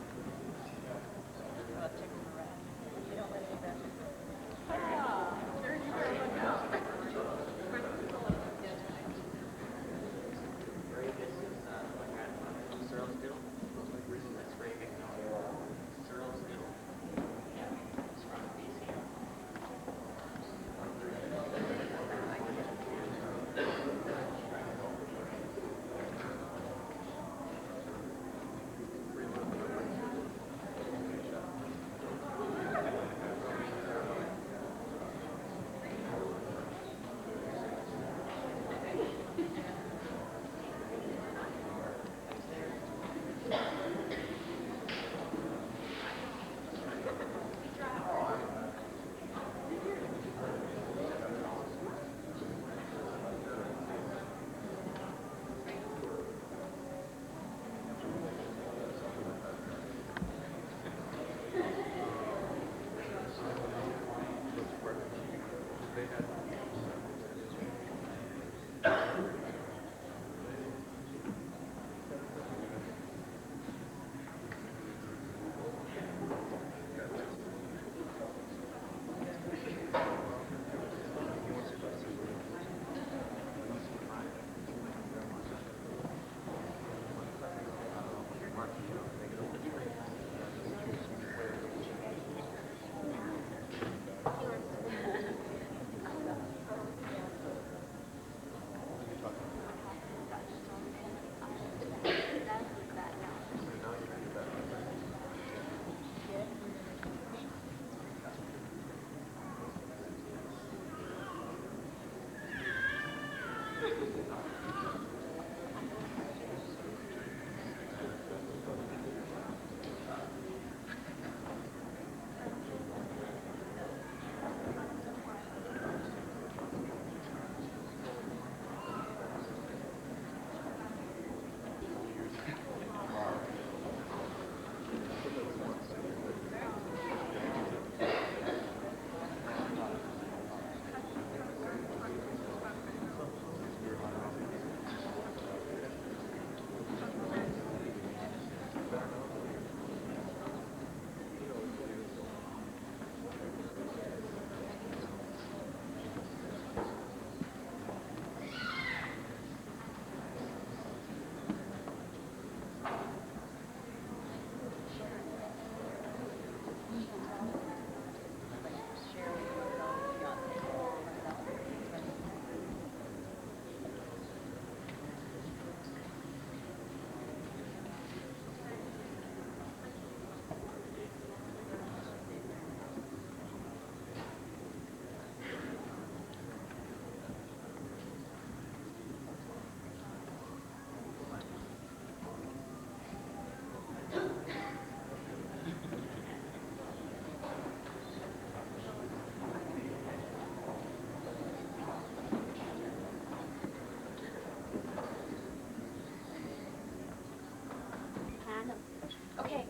Okay,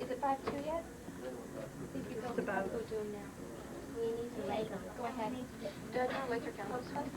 is it 5-2 yet? If you go, about. Go do them now. We need to like them. Go ahead. Do I know electric candles first?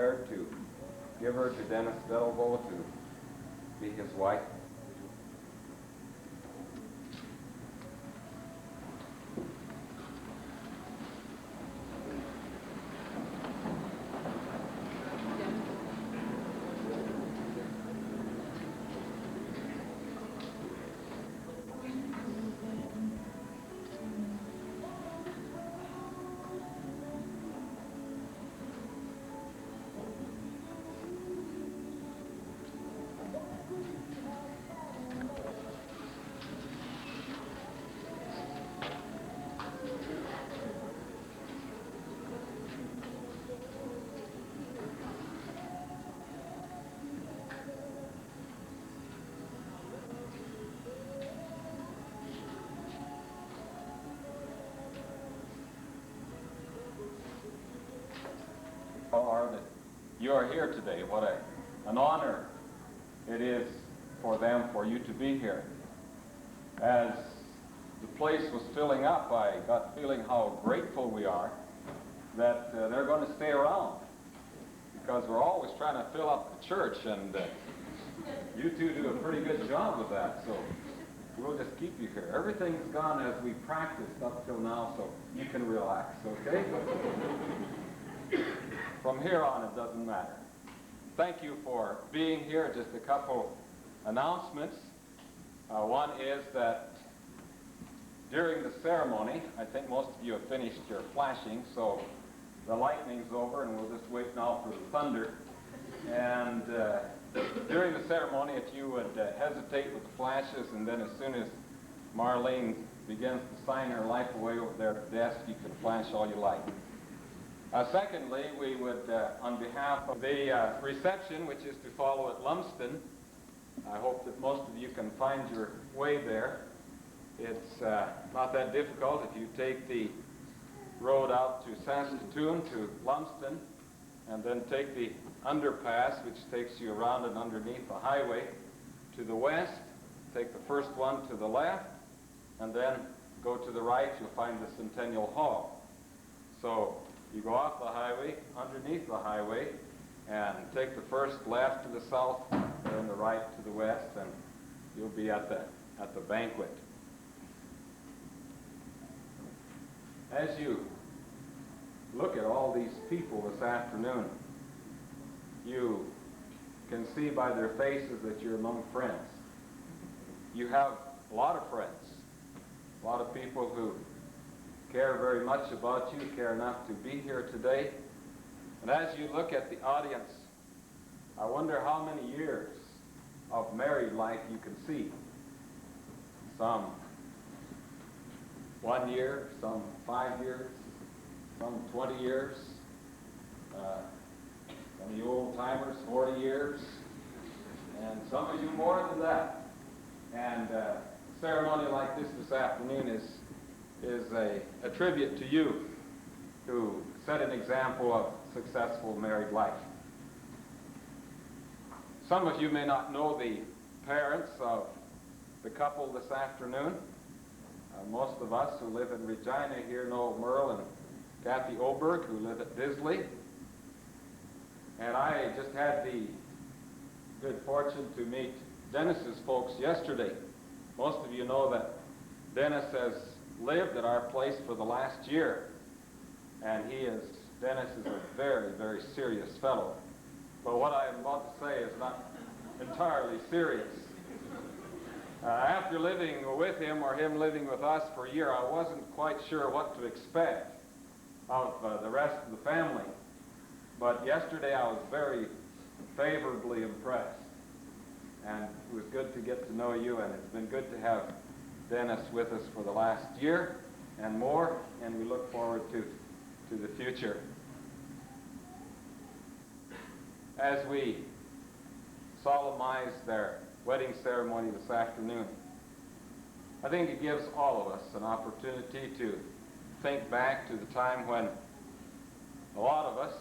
prepared to give her to Denis Delvaux to be his wife. That you are here today. What an honor it is for them, for you to be here. As the place was filling up, I got feeling how grateful we are that they're going to stay around, because we're always trying to fill up the church, and you two do a pretty good job of that, so we'll just keep you here. Everything's gone as we practiced up till now, so you can relax, okay? From here on, it doesn't matter. Thank you for being here. Just a couple announcements. One is that during the ceremony, I think most of you have finished your flashing, so the lightning's over, and we'll just wait now for the thunder. And during the ceremony, if you would hesitate with the flashes, and then as soon as Marlene begins to sign her life away over there at the desk, you can flash all you like. Secondly, we would, on behalf of the reception, which is to follow at Lumsden, I hope that most of you can find your way there. It's not that difficult if you take the road out to Saskatoon to Lumsden, and then take the underpass, which takes you around and underneath the highway to the west. Take the first one to the left, and then go to the right, you'll find the Centennial Hall. So you go off the highway, underneath the highway, and take the first left to the south, then the right to the west, and you'll be at the banquet. As you look at all these people this afternoon, you can see by their faces that you're among friends. You have a lot of friends, a lot of people who care very much about you, care enough to be here today. And as you look at the audience, I wonder how many years of married life you can see. Some 1 year, some 5 years, some 20 years, some of you old timers, 40 years, and some of you more than that. And a ceremony like this afternoon is a tribute to you who set an example of successful married life. Some of you may not know the parents of the couple this afternoon. Most of us who live in Regina here know Merle and Kathy Oberg, who live at Disley. And I just had the good fortune to meet Denis's folks yesterday. Most of you know that Denis has lived at our place for the last year. And Denis is a very, very serious fellow. But what I am about to say is not entirely serious. After living with him, or him living with us for a year, I wasn't quite sure what to expect of the rest of the family. But yesterday I was very favorably impressed. And it was good to get to know you, and it's been good to have Denis with us for the last year and more, and we look forward to the future. As we solemnize their wedding ceremony this afternoon, I think it gives all of us an opportunity to think back to the time when a lot of us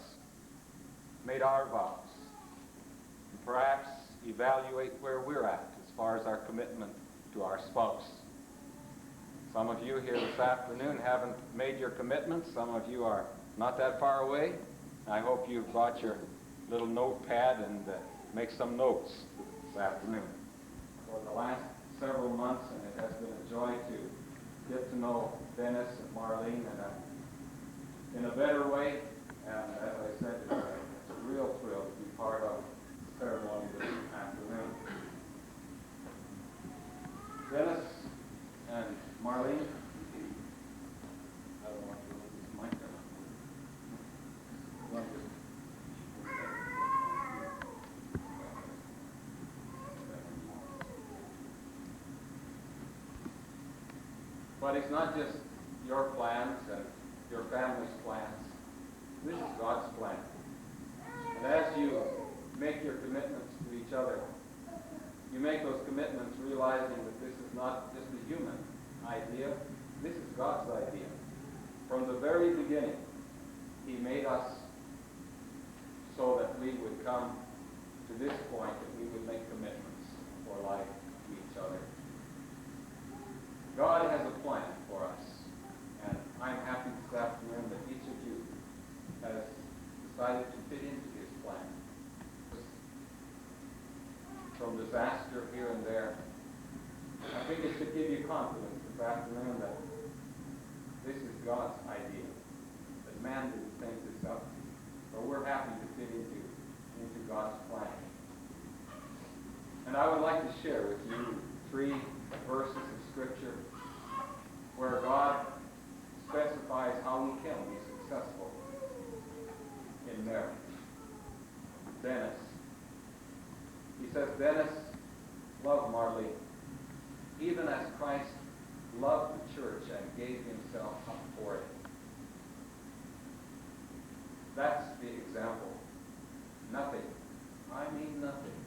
made our vows, and perhaps evaluate where we're at as far as our commitment to our spouse. Some of you here this afternoon haven't made your commitments. Some of you are not that far away. I hope you've brought your little notepad and make some notes this afternoon. For the last several months, and it has been a joy to get to know Denis and Marlene in a better way. And as I said, it's a real thrill to be part of the ceremony this afternoon. Denis and Marlene, I don't want to lose this mic. But it's not just your plans and your family's plans. This is God's plan. And as you make your commitments to each other, you make those commitments realizing that this is not just a human idea. This is God's idea. From the very beginning, He made us so that we would come to this point, that we would make commitments for life to each other. God has a plan for us, and I'm happy this afternoon that each of you has decided to fit into His plan. From disaster here and there, I think it should give you confidence this afternoon that this is God's idea, that man didn't think this up, but we're happy to fit into God's plan. And I would like to share with you 3 verses of Scripture where God specifies how we can be successful in marriage. Denis. He says, Denis, love Marlene, even as Christ loved the church and gave Himself up for it. That's the example. Nothing, I mean nothing,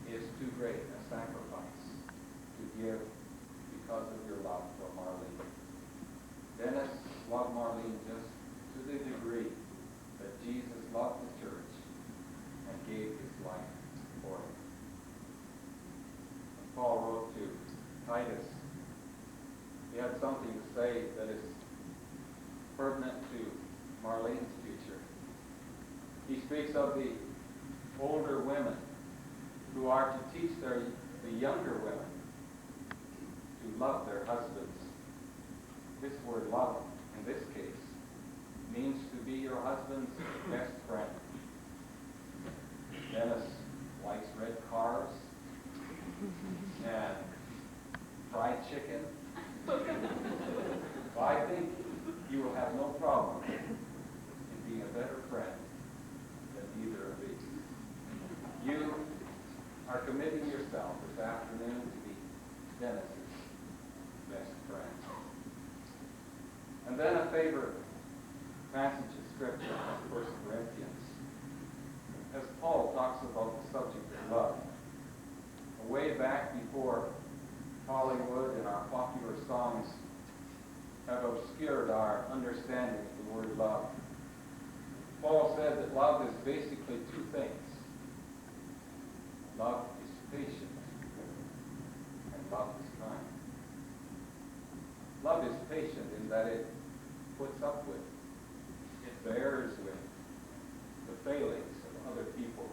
is too great a sacrifice to give because of your love for Marlene. Denis loved Marlene just to the degree that Jesus loved the church and gave His life for it. Paul wrote to Titus. He had something to say that is pertinent to Marlene's future. He speaks of the older women who are to teach the younger women to love their husbands. This word love, in this case, means to be your husband's best friend. Denis likes red cars and fried chicken. Well, I think you will have no problem in being a better friend than either of these. You are committing yourself this afternoon to be Denis's best friend. And then a favorite passage of Scripture is 1 Corinthians. As Paul talks about the subject of love, way back before Hollywood and our popular songs have obscured our understanding of the word love, Paul said that love is basically 2 things. Love is patient, and love is kind. Love is patient in that it puts up with, it bears with the failings of other people.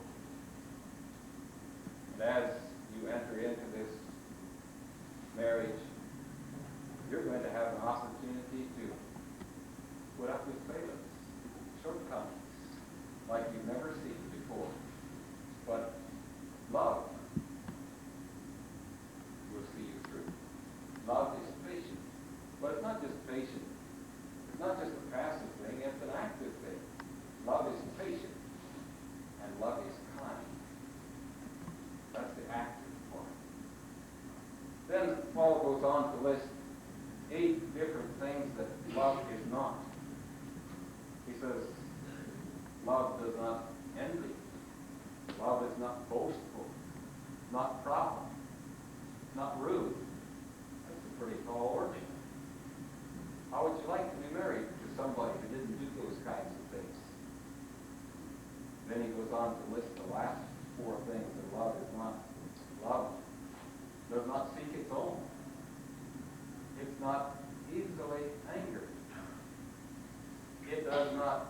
And as you enter into this marriage, you're going to have an opportunity to put up with failings, shortcomings, like you've never seen before. But love will see you through. Love is patient. But it's not just patient. It's not just a passive thing, it's an active thing. Love is patient, and love is kind. That's the active part. Then Paul goes on to list 8 different things that love is not. He says, love does not envy. Love is not boastful, not proud, not rude. That's a pretty tall order. How would you like to be married to somebody who didn't do those kinds of things? Then he goes on to list the last 4 things that love is not. Love does not seek its own. It's not easily angered. It does not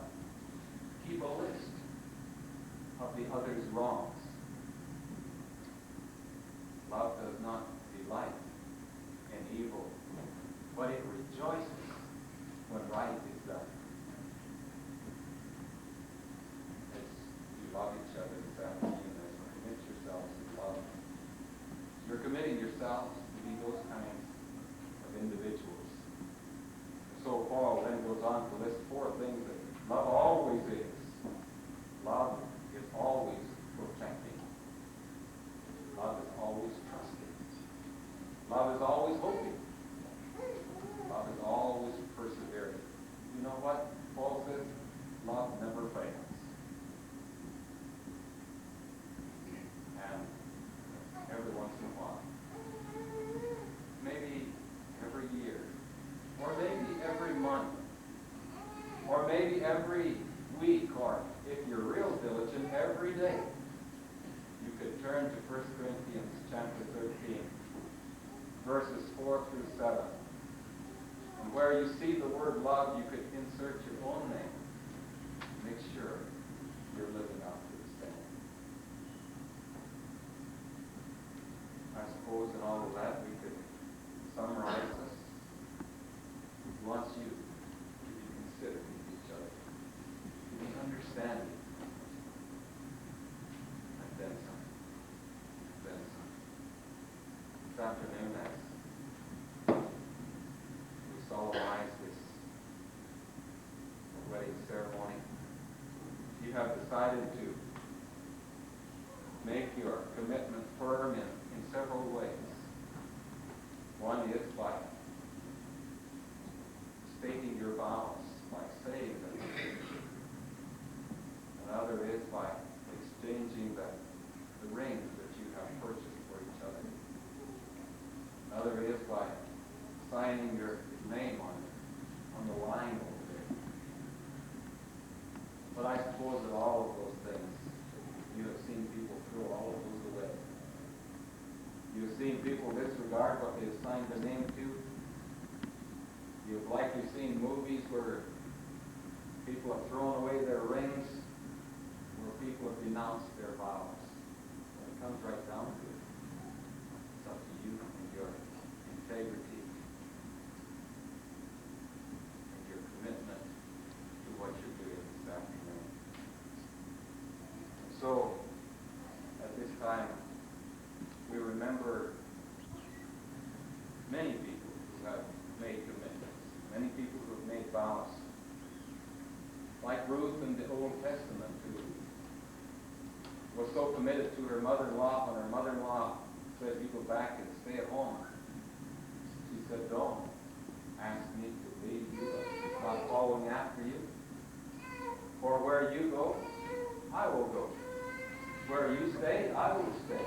keep a list. of the other's wrongs. Love does not delight in evil, but it rejoices when right is done. As you love each other this afternoon, as you commit yourselves to love, you're committing yourselves to be those kinds of individuals. So Paul then goes on to list 4 things that love always is. Love is always protecting. Love is always trusting. Love is always hoping. Love is always persevering. You know what Paul says? Love never fails. And every once in a while, maybe every year, or maybe every month, or maybe every week, or if you're real diligent, every day, you could turn to 1 Corinthians chapter 13, verses 4 through 7. And where you see the word love, you could insert your own name. Make sure you're living up to the standard. I suppose in all of that, we could summarize this. He wants you to be considerate of each other, to be understanding, and then some. Then some. This afternoon, as we solemnize this wedding ceremony, you have decided to make your commitment firm in several ways. One is by stating your vows, by saying them. Another is by exchanging the rings that you have purchased for each other. Another is by signing your name on the line over there. But I suppose that all of those things, you have seen people throw all of those away. You have seen people disregard what they have signed their name to. You've likely seen movies where people have thrown away their rings, where people have denounced their vows. When it comes right down to it, it's up to you and your integrity and your commitment to what you're doing this afternoon. So, at this time, we remember many people who have made commitments, many people who have made vows. Like Ruth in the Old Testament, who was so committed to her mother-in-law, when her mother-in-law said, "You go back and stay at home," she said, "Don't ask me to leave you, not following after you. For where you go, I will go. Where you stay, I will stay.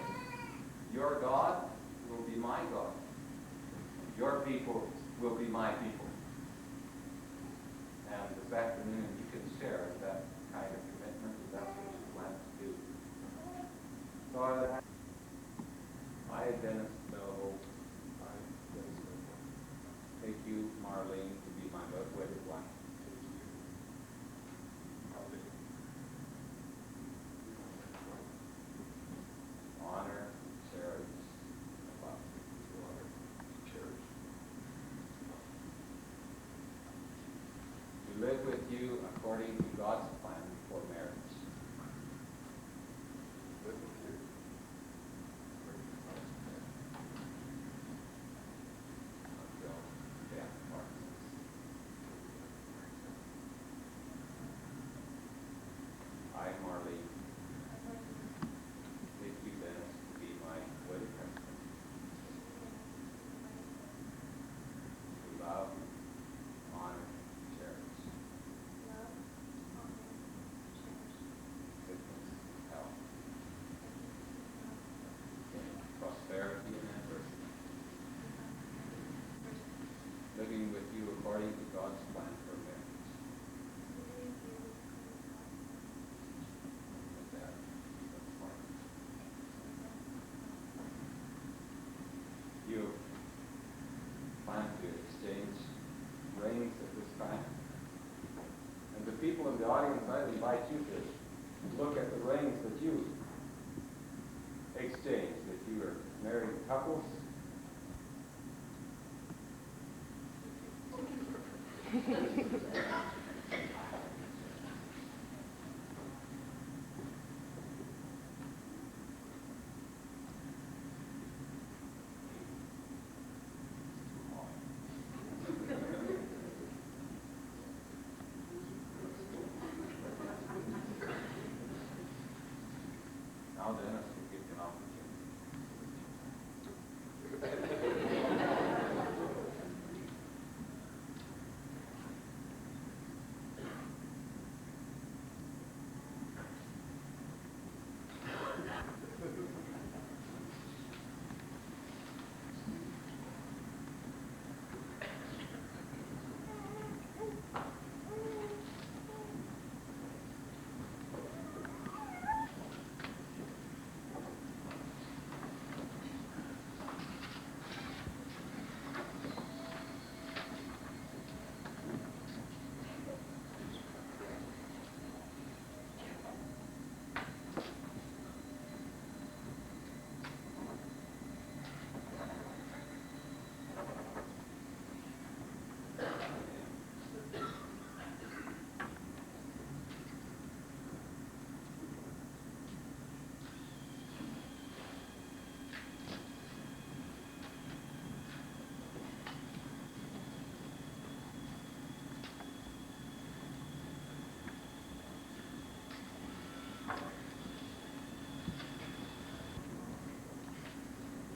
Your God will be my God. Your people will be my people." And this afternoon, you can share that kind of commitment if that's what you plan to do. So I, Denis, take you, Marlene, to be my wedded wife. Honor, cherish, and love each other. Cherish. We live with you according to God's plan for marriage. Live with you according to God's plan until death parts us. I, Marlene, take you, Denis, to be my wedded husband. To love, honor, cherish. Sickness, health. Prosperity and adversity. Living with you according to God's plan for marriage. With that, let's pray. You plan to exchange rings at this time. And the people in the audience, I invite you to look at the rings that you exchanged if you were married couples. Now, Dennis, will give you an opportunity.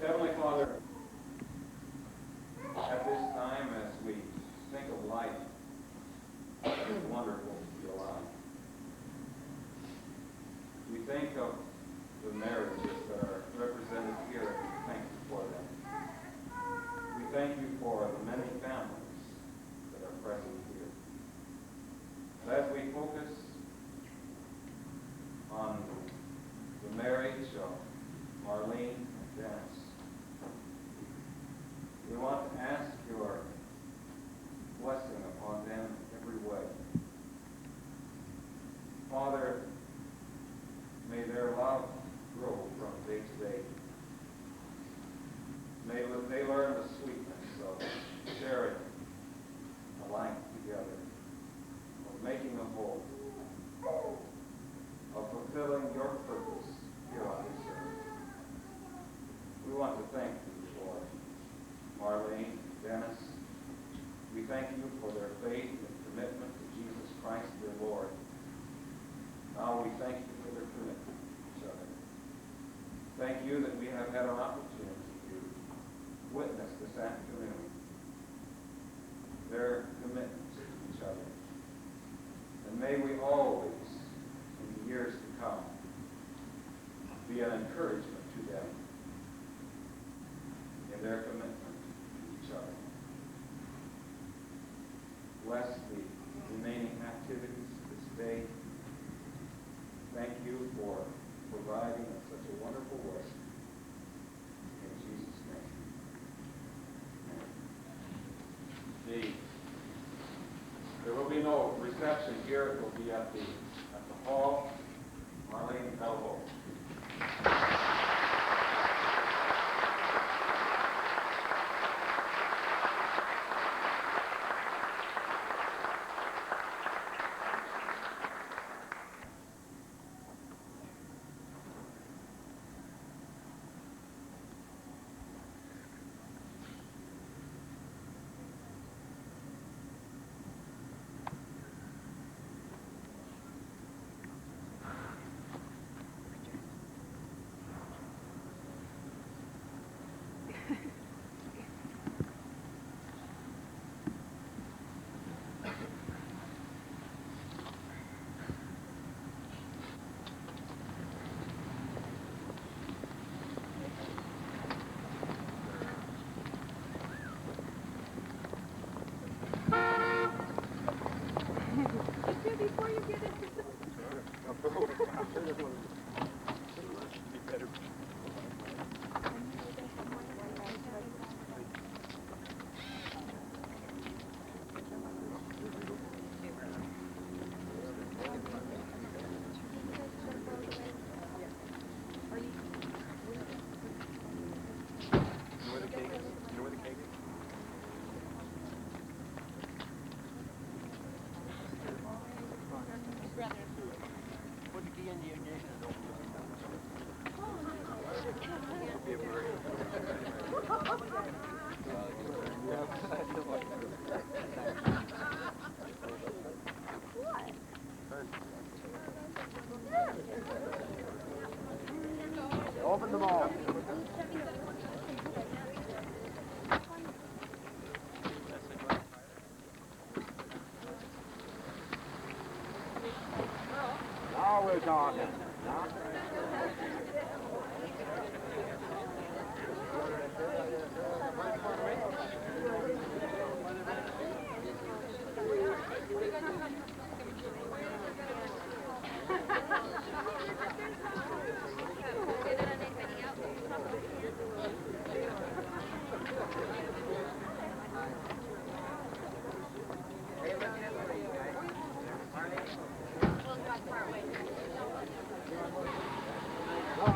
Heavenly Father, at this time as we think of life, it's wonderful to be alive. We think of the marriages that are represented here, and we thank you for them. We thank you for the many families that are present here. And as we focus on the marriage of Marlene and Denis, we want to ask your blessing upon them in every way. Father, may their love grow from day to day. May they learn the sweetness of sharing a life together, of making a whole, of fulfilling your purpose here on this earth. We want to thank you for Marlene, Denis. We thank you for their faith and commitment to Jesus Christ, their Lord. Now we thank you for their commitment to each other. Thank you that we have had an opportunity to witness this afternoon their commitment to each other. And may we always, in the years to come, be an encouragement to them in their commitment to each other. Bless the remaining activities of this day. Thank you for providing in such a wonderful way. In Jesus' name. There will be no reception here. It will be at the hall. Marlene, Belvo. talking.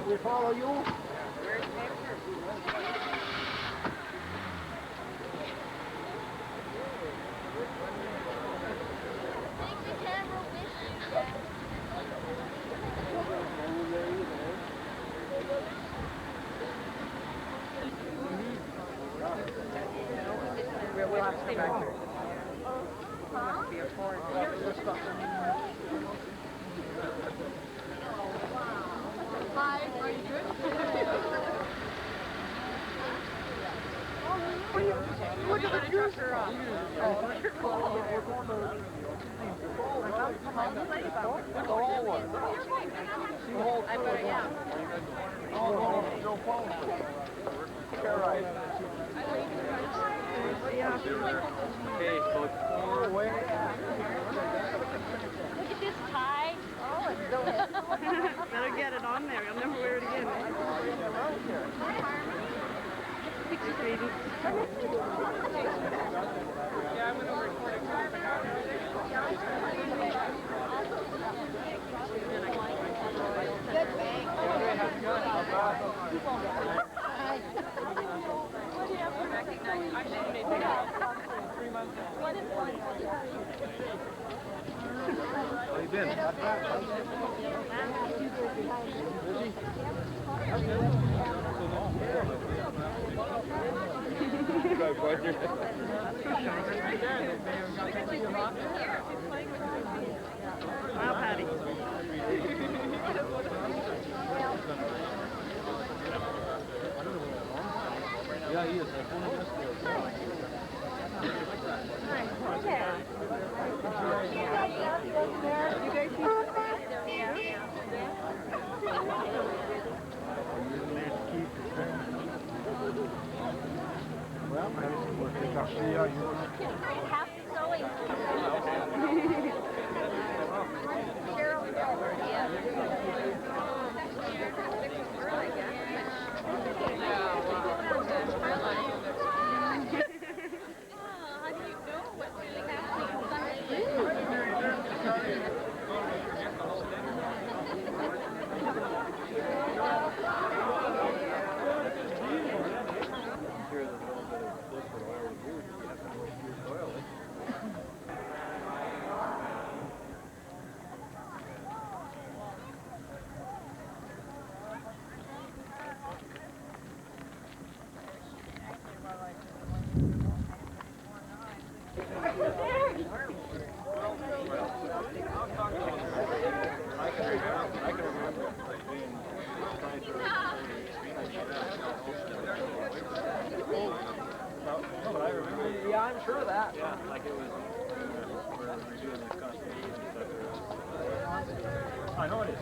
We follow you. We'll have to come back here. Must be a foreign. Hi, are you good? Look at the juicer on. I bet I am. Okay, so it's 4 away. Look at this tie. Oh, it's so Better get it on there. You'll never wear it again. Picture baby. Yeah, I'm going to record good bang. I should have made that. 3 months. How you been? Not bad. Busy? Wow, Patty. Yeah, he is. I phoned him yesterday. Well, on va faire chercher ailleurs. Half sewing. Yeah, I'm sure of that. Yeah, like it was we're redoing the constitution and stuff. I know it is.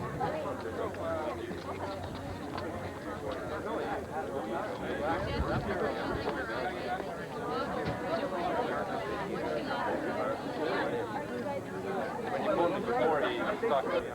When you phoned him before, he talked to you.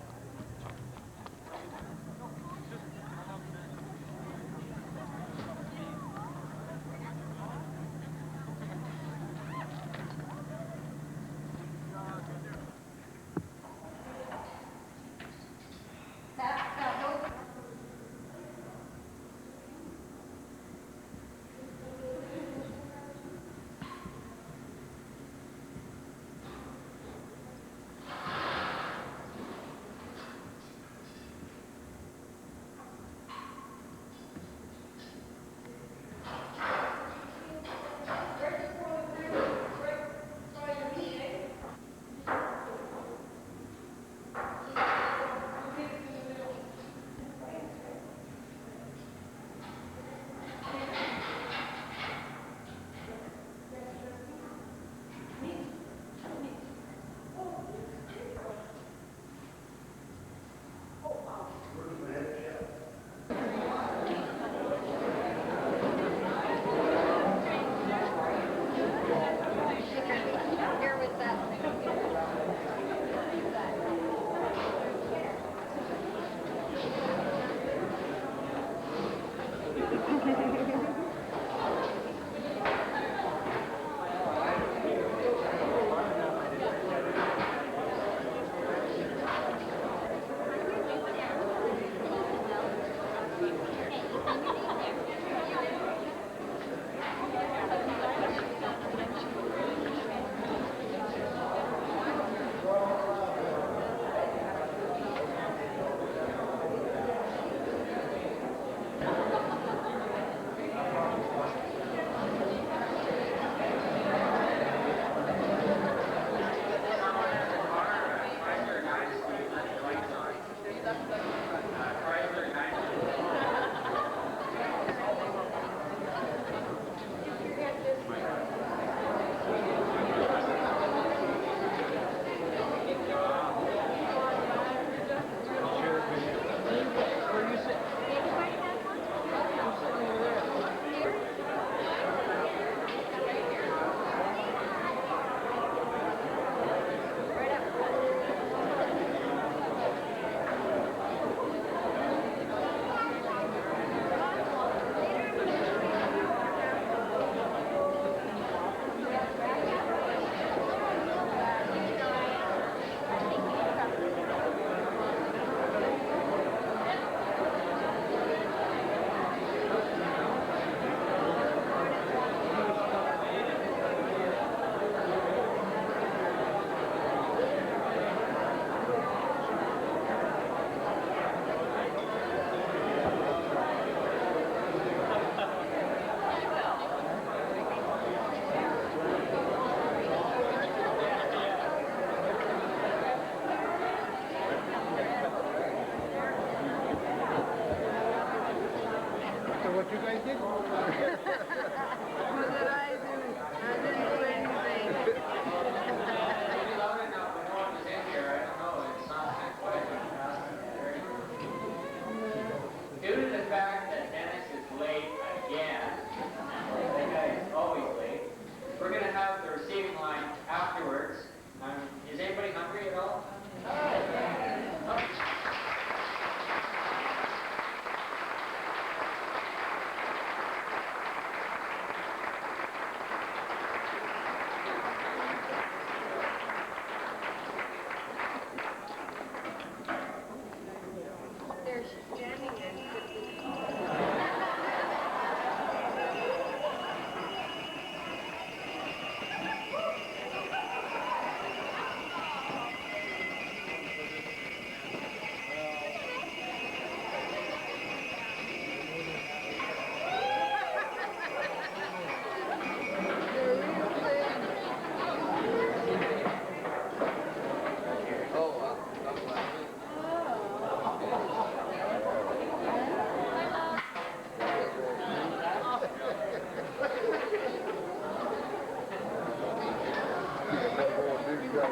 Well,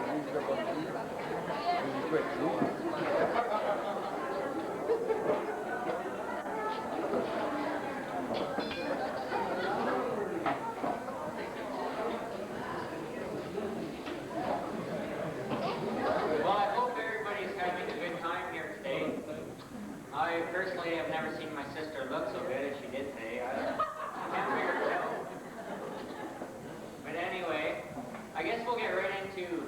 I hope everybody's having a good time here today. I personally have never seen my sister look so good as she did today. I can't figure it out. But anyway, I guess we'll get right into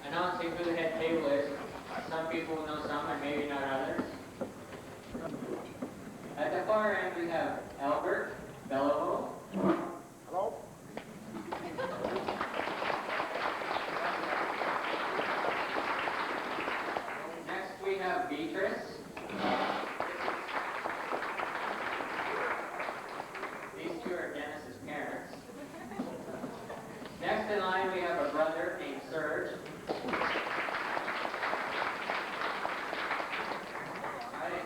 announcing who the head table is. Some people will know some and maybe not others. At the far end we have Albert Bellovo. Hello. Next we have Beatrice. These two are Denis's parents. Next in line we have a brother named Serge. I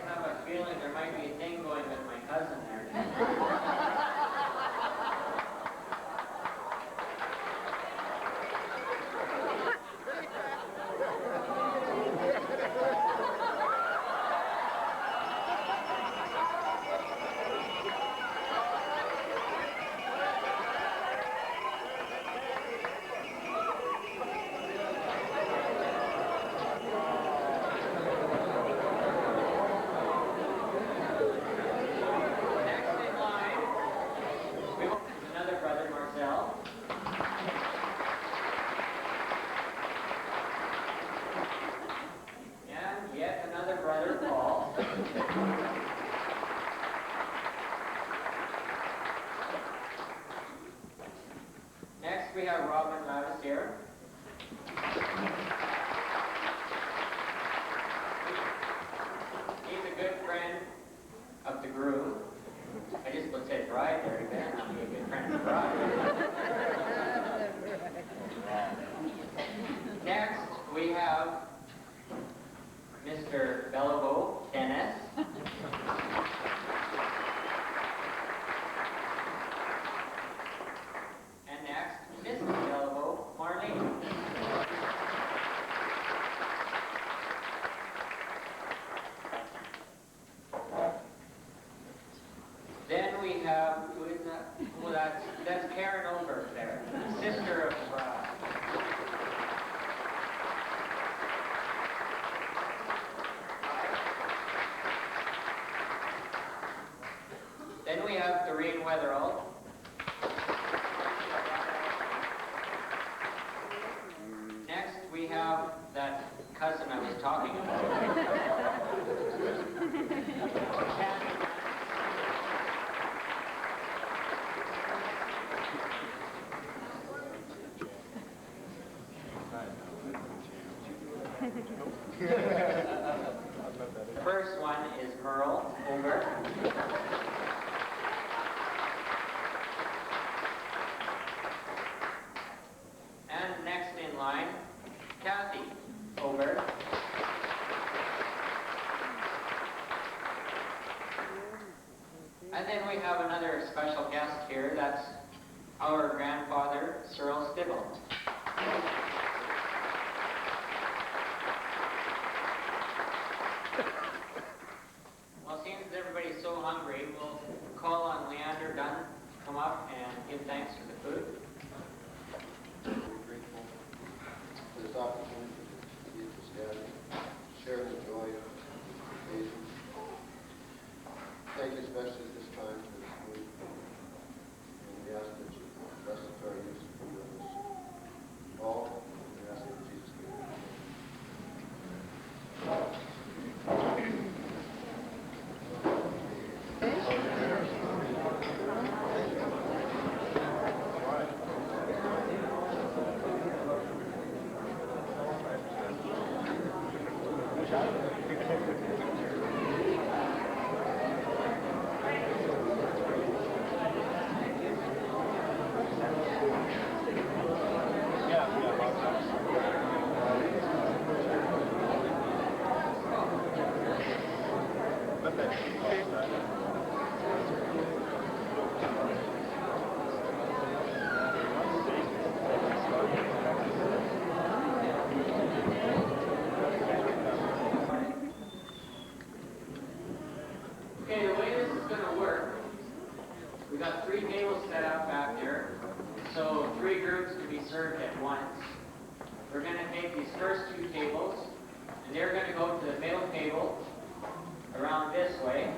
have a feeling there might be a thing going with my cousin there. Next we have Robin Lavis here. He's a good friend of the groom. I just looked at bride there, he better not be a good friend of the bride. Next we have Mr. Bellovo, Denis. And next, Mrs. Bellovo, Marlene. Then we have, who is that? Well, that's Karen Oberg there, sister of the bride. Then we have Doreen Weatherall. Next we have that cousin I was talking about. The first one is Merle Unger. And next in line, Kathy Ober. And then we have another special guest here. That's our grandfather, Cyril Stibble. Well, since everybody's so hungry, we'll call on Leander Dunn to come up and give thanks for the food. Grateful for this opportunity to be at this gathering, share the joy of the occasion. Thank you especially at this time for this food. And we ask that you bless it to our use of food with us all. We ask that in Jesus' name. All right. 3 tables set up back there, so 3 groups can be served at once. We're going to take these first 2 tables, and they're going to go to the middle table around this way.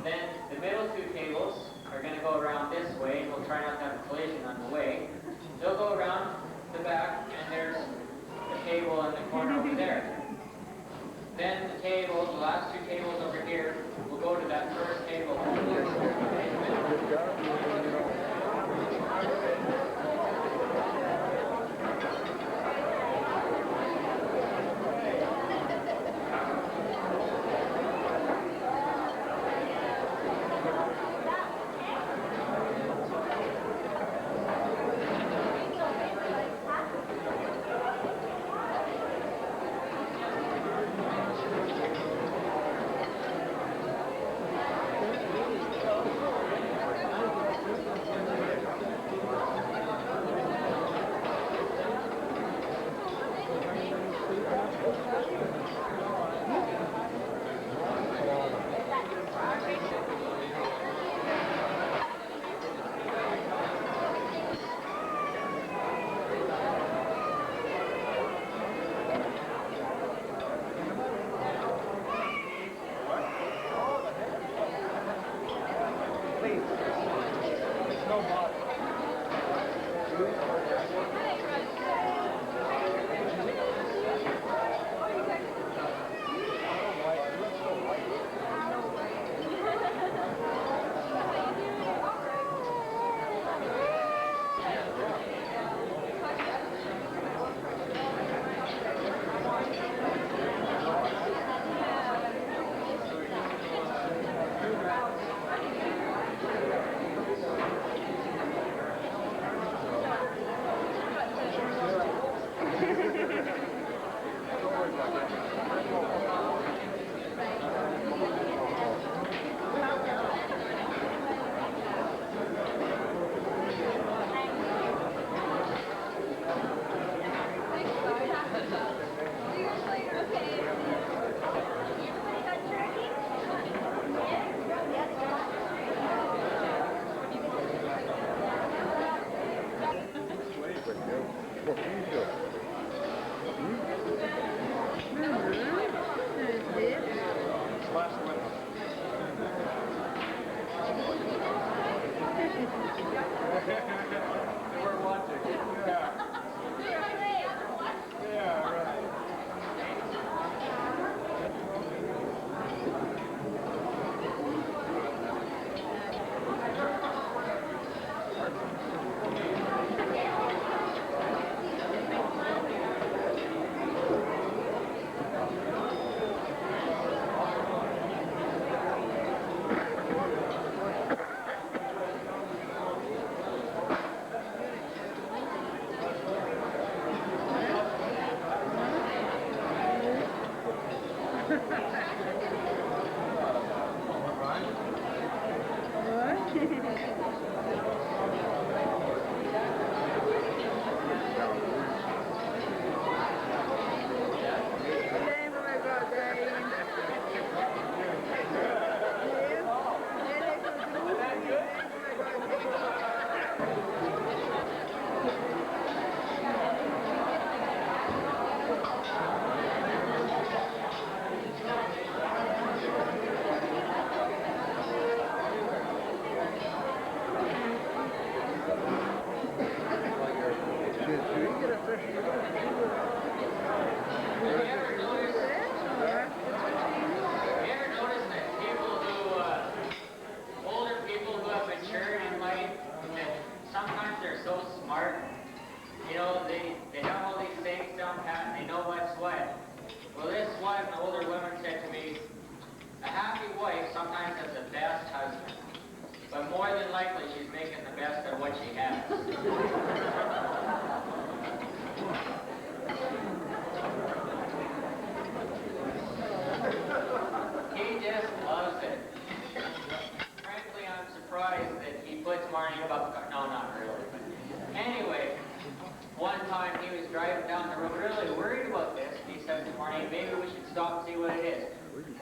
Then the middle 2 tables are going to go around this way, and we'll try not to have a collision on the way. They'll go around the back, and there's the table in the corner over there. Then the table, the last 2 tables over here, will go to that first table.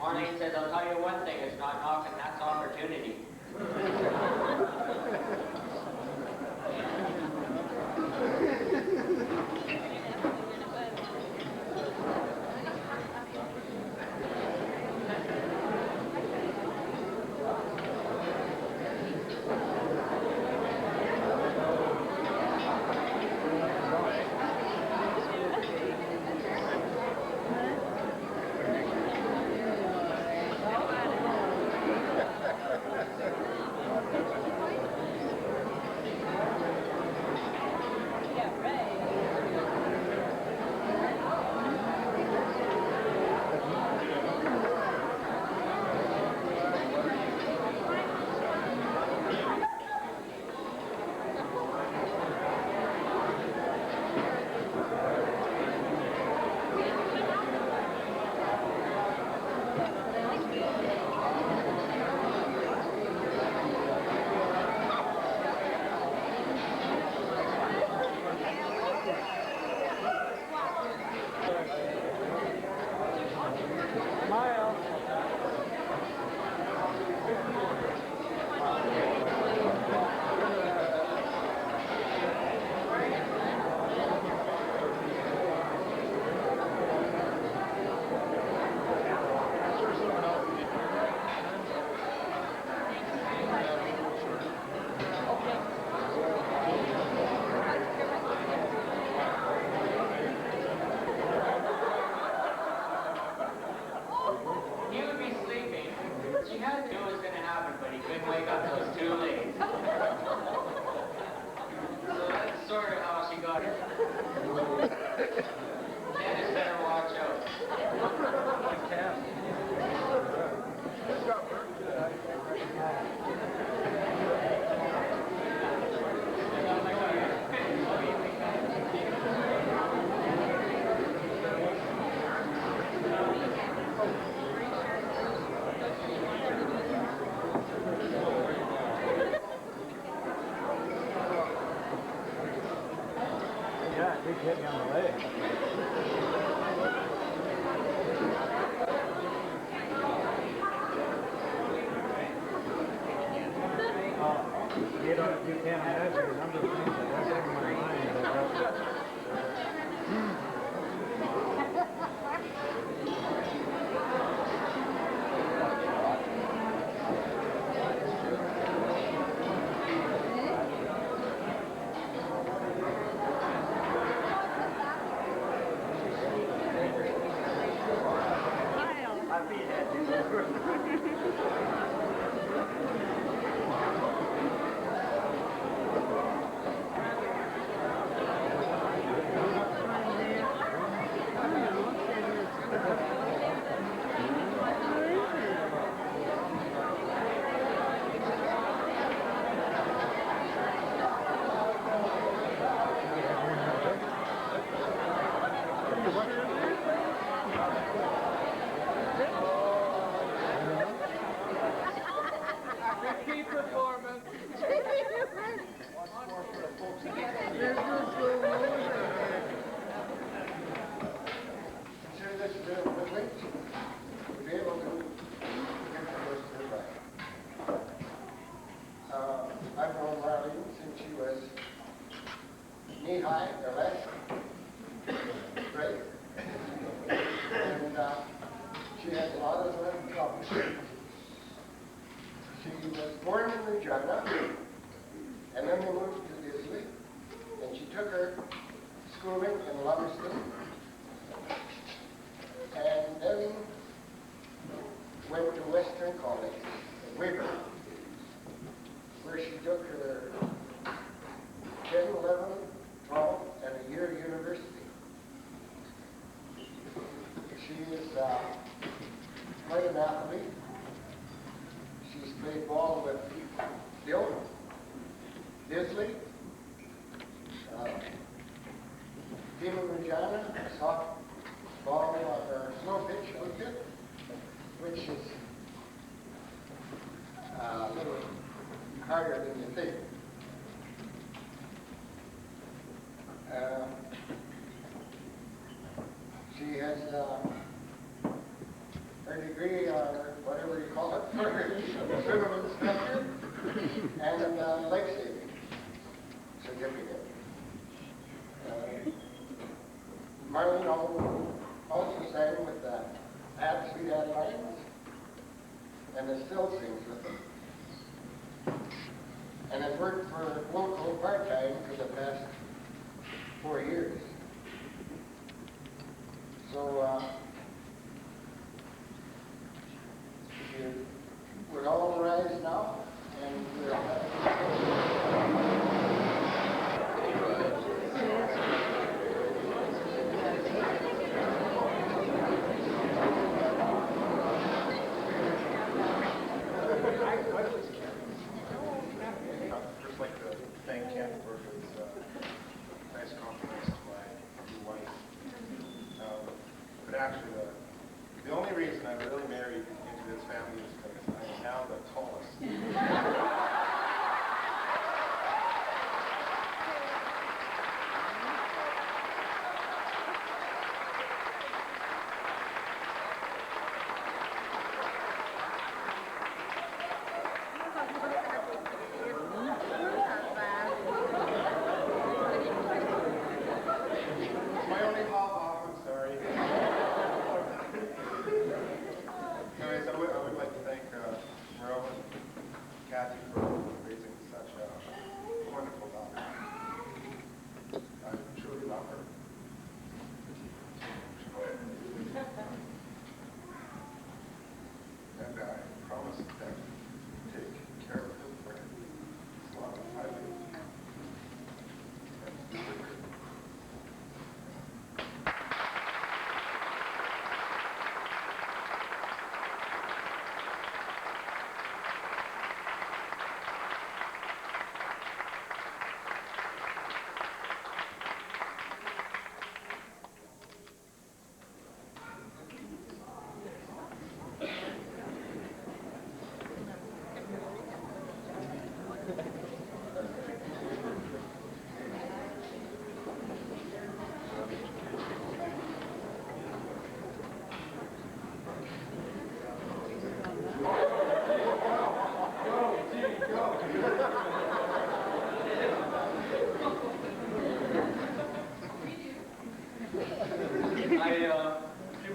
Marlene says, I'll tell you one thing, it's not knocking, that's opportunity. that. They hit me on the leg. You can't imagine the number of things that went through my mind. Consider this a real privilege to be able to get the first to the right. I've known Marlene since she was knee-high or less, right? And she has a lot of accomplishments. She was born in Regina, and then we moved to Disney, and she took her schooling in Lumsden, and then went to Western College, Weber, where she took her 10, 11, 12, and a year university. She is quite an athlete. She's played ball with Bill, Disley, team of Regina, softball or snow pitch outfit, which is a little harder than you think. She has her degree, or whatever you call it, for her swimming instructor and life saving certificate. Marlene also sang with the Sweet Ad Lions and still sings with them. And has worked for local part-time for the past 4 years. So, we're all rise now, and we're I'd just like to thank Ken for his nice compliments to my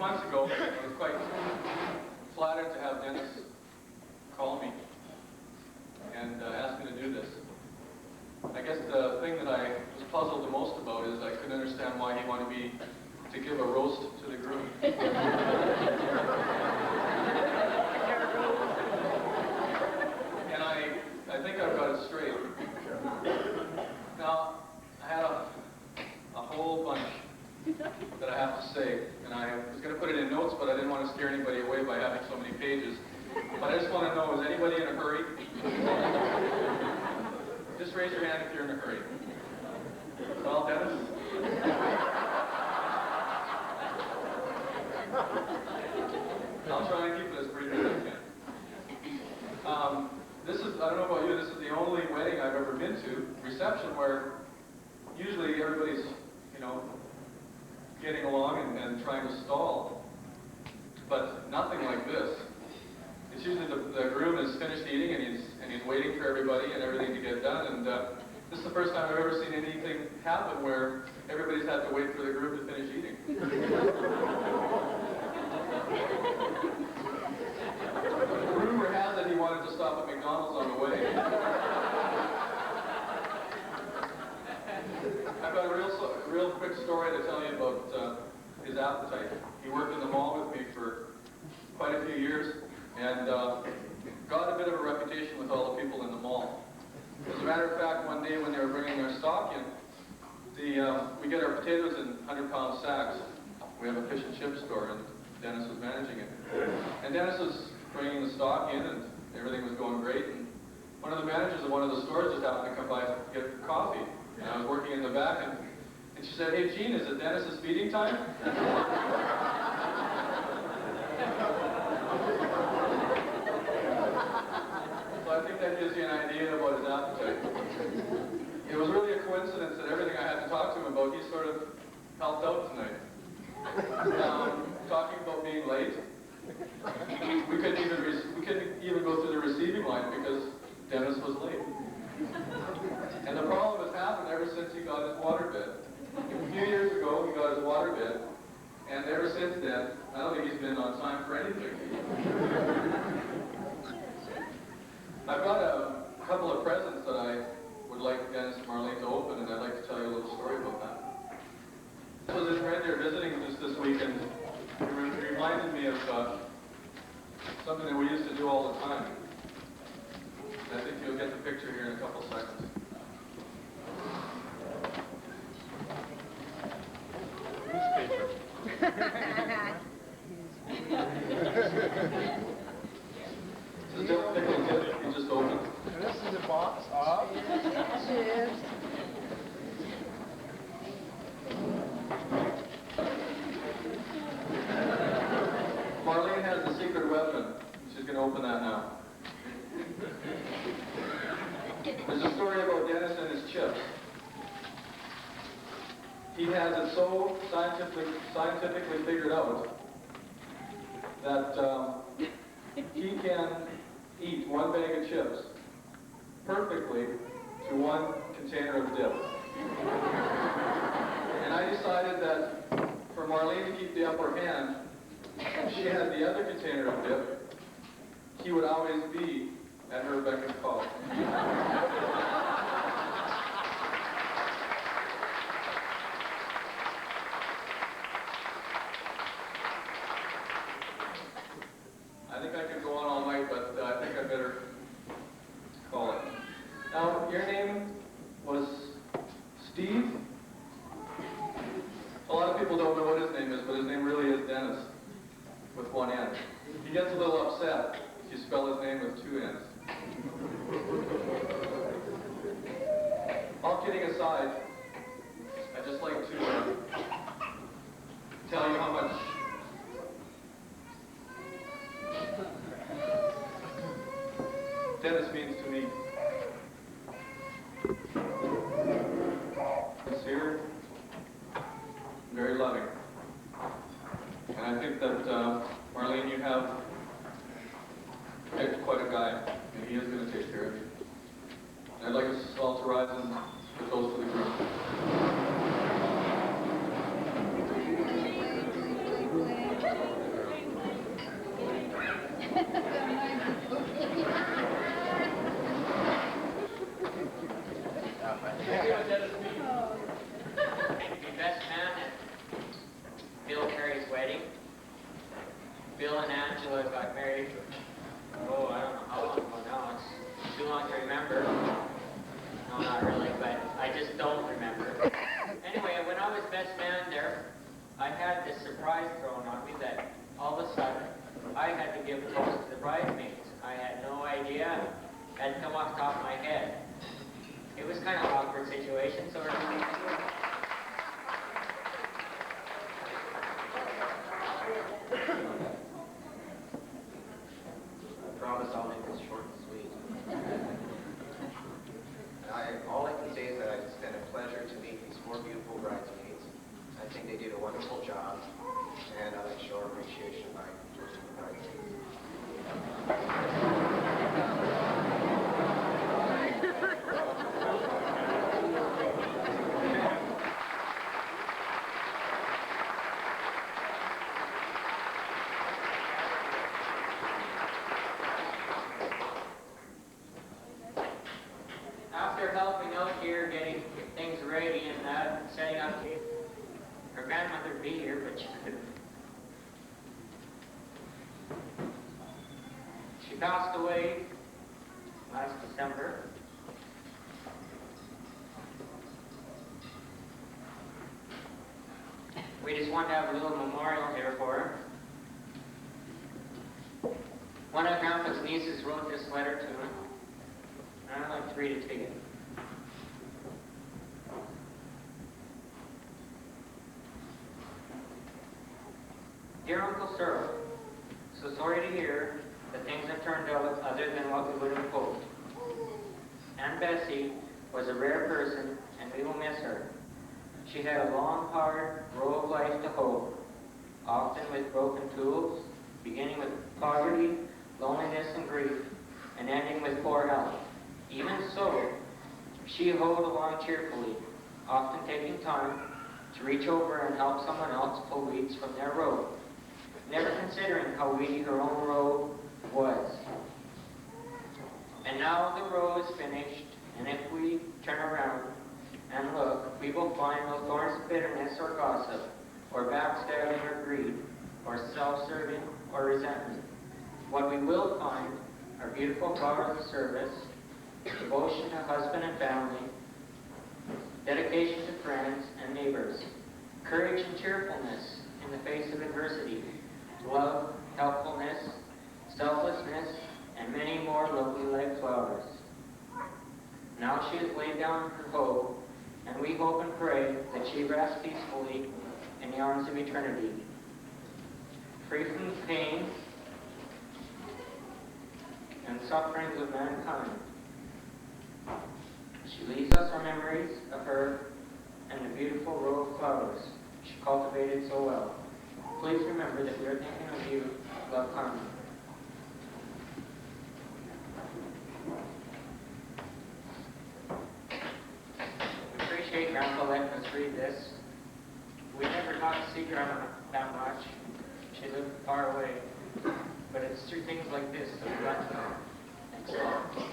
months ago, I was quite flattered to have Denis call me and ask me to do this. I guess the thing that I was puzzled the most about is I couldn't understand why he wanted me to give a roast to the groom. And I think I've got it straight. Now, I had a whole bunch that I have to say, and I was going to put it in notes, but I didn't want to scare anybody away by having so many pages. But I just want to know, is anybody in a hurry? Just raise your hand if you're in a hurry. Well, Denis? I'll try and keep it as brief as I can. This is, I don't know about you, this is the only wedding I've ever been to, reception, where usually everybody's, you know, getting along and trying to stall. But nothing like this. It's usually the groom is finished eating and he's waiting for everybody and everything to get done. And this is the first time I've ever seen anything happen where everybody's had to wait for the groom to finish eating. Rumor has it he wanted to stop at McDonald's on the way. I've got a real quick story to tell you about his appetite. He worked in the mall with me for quite a few years and got a bit of a reputation with all the people in the mall. As a matter of fact, one day when they were bringing their stock in, we get our potatoes in 100-pound sacks. We have a fish and chip store, and Denis was managing it. And Denis was bringing the stock in, and everything was going great. And one of the managers of one of the stores just happened to come by to get coffee. And I was working in the back, and she said, "Hey, Gene, is it Denis's feeding time?" So I think that gives you an idea about his appetite. It was really a coincidence that everything I had to talk to him about, he sort of helped out tonight. Talking about being late, we couldn't even go through the receiving line because Denis was late. And the problem has happened ever since he got his waterbed. A few years ago, he got his waterbed, and ever since then, I don't think he's been on time for anything. I've got a couple of presents that I would like Denis and Marlene to open, and I'd like to tell you a little story about that. I was in Red Deer visiting just this week, and it reminded me of something that we used to do all the time. I think you'll get the picture here in a couple seconds. Newspaper. This is just a pickle tip you just opened. And this is a box of chips. Marlene has the secret weapon. She's going to open that now. There's a story about Denis and his chips. He has it so scientifically figured out that he can eat one bag of chips perfectly to one container of dip. And I decided that for Marlene to keep the upper hand, if she had the other container of dip, he would always be at her beck and call. I think I could go on all night, but I think I better call it. Now, your name was Steve? A lot of people don't know what his name is, but his name really is Denis, with one N. He gets a little upset if you spell his name with two N's. All kidding aside, I'd just like to tell you how much Denis means to me. Sincere, very loving. And I think that, Marlene, you have picked quite a guy, and he is going to take care of you. And I'd like us all to rise and put those to the group. Best man at Bill Perry's wedding. Bill and Angela got married. Oh, I don't know how long ago now. It's too long to remember. No, not really, but I just don't remember. Anyway, when I was best man there, I had this surprise thrown on me that all of a sudden I had to give a toast to the bridesmaids. I had no idea. It had come off the top of my head. It was kind of an awkward situation, so we're going to do it. I promise I'll make this short and sweet. All I can say is that it's been a pleasure to meet these 4 beautiful bridesmaids. I think they did a wonderful job, and I'd like to show our appreciation by toasting the bridesmaids. After helping out here, getting things ready and that, setting up, her grandmother would be here, but she couldn't. She passed away last December. We just want to have a little memorial here for her. One of Grandpa's nieces wrote this letter to him. And I'd like to read it to you. Dear Uncle Cyril, so sorry to hear that things have turned out other than what we would have hoped. Aunt Bessie was a rare person, and we will miss her. She had a long, hard road of life to hoe, often with broken tools, beginning with poverty, loneliness, and grief, and ending with poor health. Even so, she hoed along cheerfully, often taking time to reach over and help someone else pull weeds from their road, never considering how weedy her own road was. And now the row is finished, and if we turn around and look, we will find no thorns of bitterness or gossip, or backstabbing or greed, or self-serving or resentment. What we will find are beautiful flowers of service, devotion to husband and family, dedication to friends and neighbors, courage and cheerfulness in the face of adversity, love, helpfulness, selflessness, and many more lovely like flowers. Now she has laid down her hoe, and we hope and pray that she rests peacefully in the arms of eternity, free from the pain and sufferings of mankind. She leaves us our memories of her and the beautiful row of flowers she cultivated so well. Please remember that we are thinking of you, love, Carmen. We appreciate Grandpa letting us read this. We never got to see Grandma that much. She lived far away. But it's through things like this that we got to know. Thanks a lot.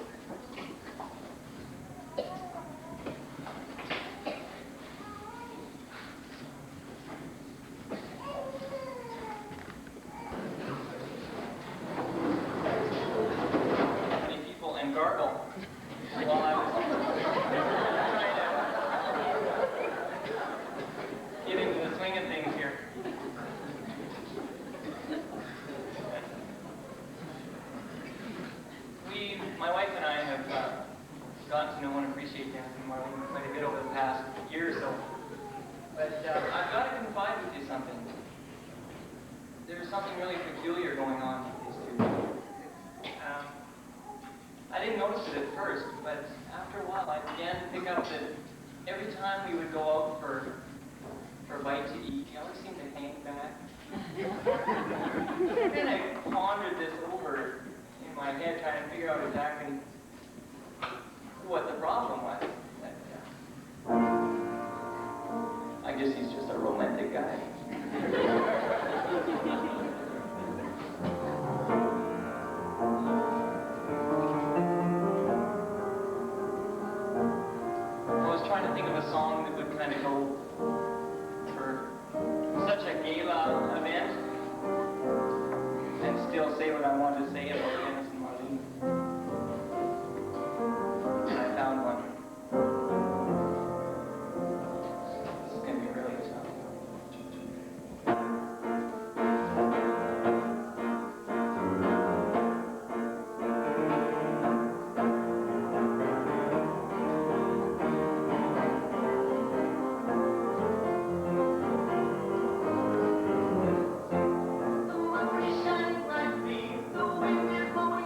My wife and I have gotten to know and appreciate Denis and Marlene quite a bit over the past year or so. But I've got to confide with you something. There's something really peculiar going on with these two. I didn't notice it at first, but after a while I began to pick up that every time we would go out for a bite to eat, he always seemed to hang back. And then I pondered this over in my head, trying to figure out exactly what the problem was. But, I guess he's just a romantic guy. trying to think of a song that would kind of go for such a gala event and still say what I wanted to say about Dennis and Marlene. And I found one. This is going to be really tough. The moon is shining brightly, the wind is blowing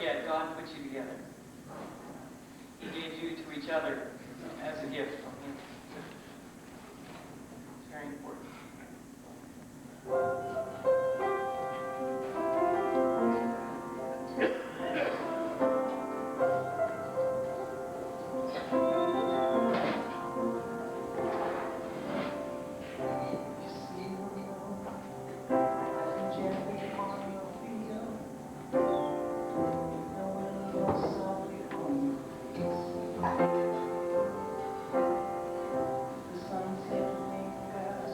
forget, God put you together. He gave you to each other as a gift from Him. It's very important. The sunset lingers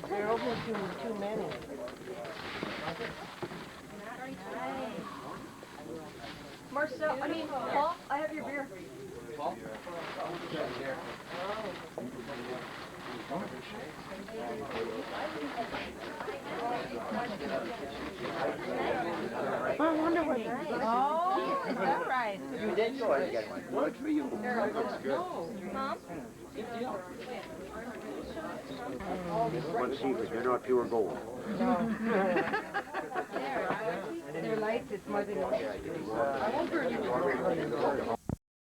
There are almost too many. Marcel, Paul, I have your beer. Paul? I wonder what that is. Oh, is that right? You did go and get one. Good for you. Looks good. Mom? One secret, you're not pure gold. No. They're lights, it's more than... I won't burn you.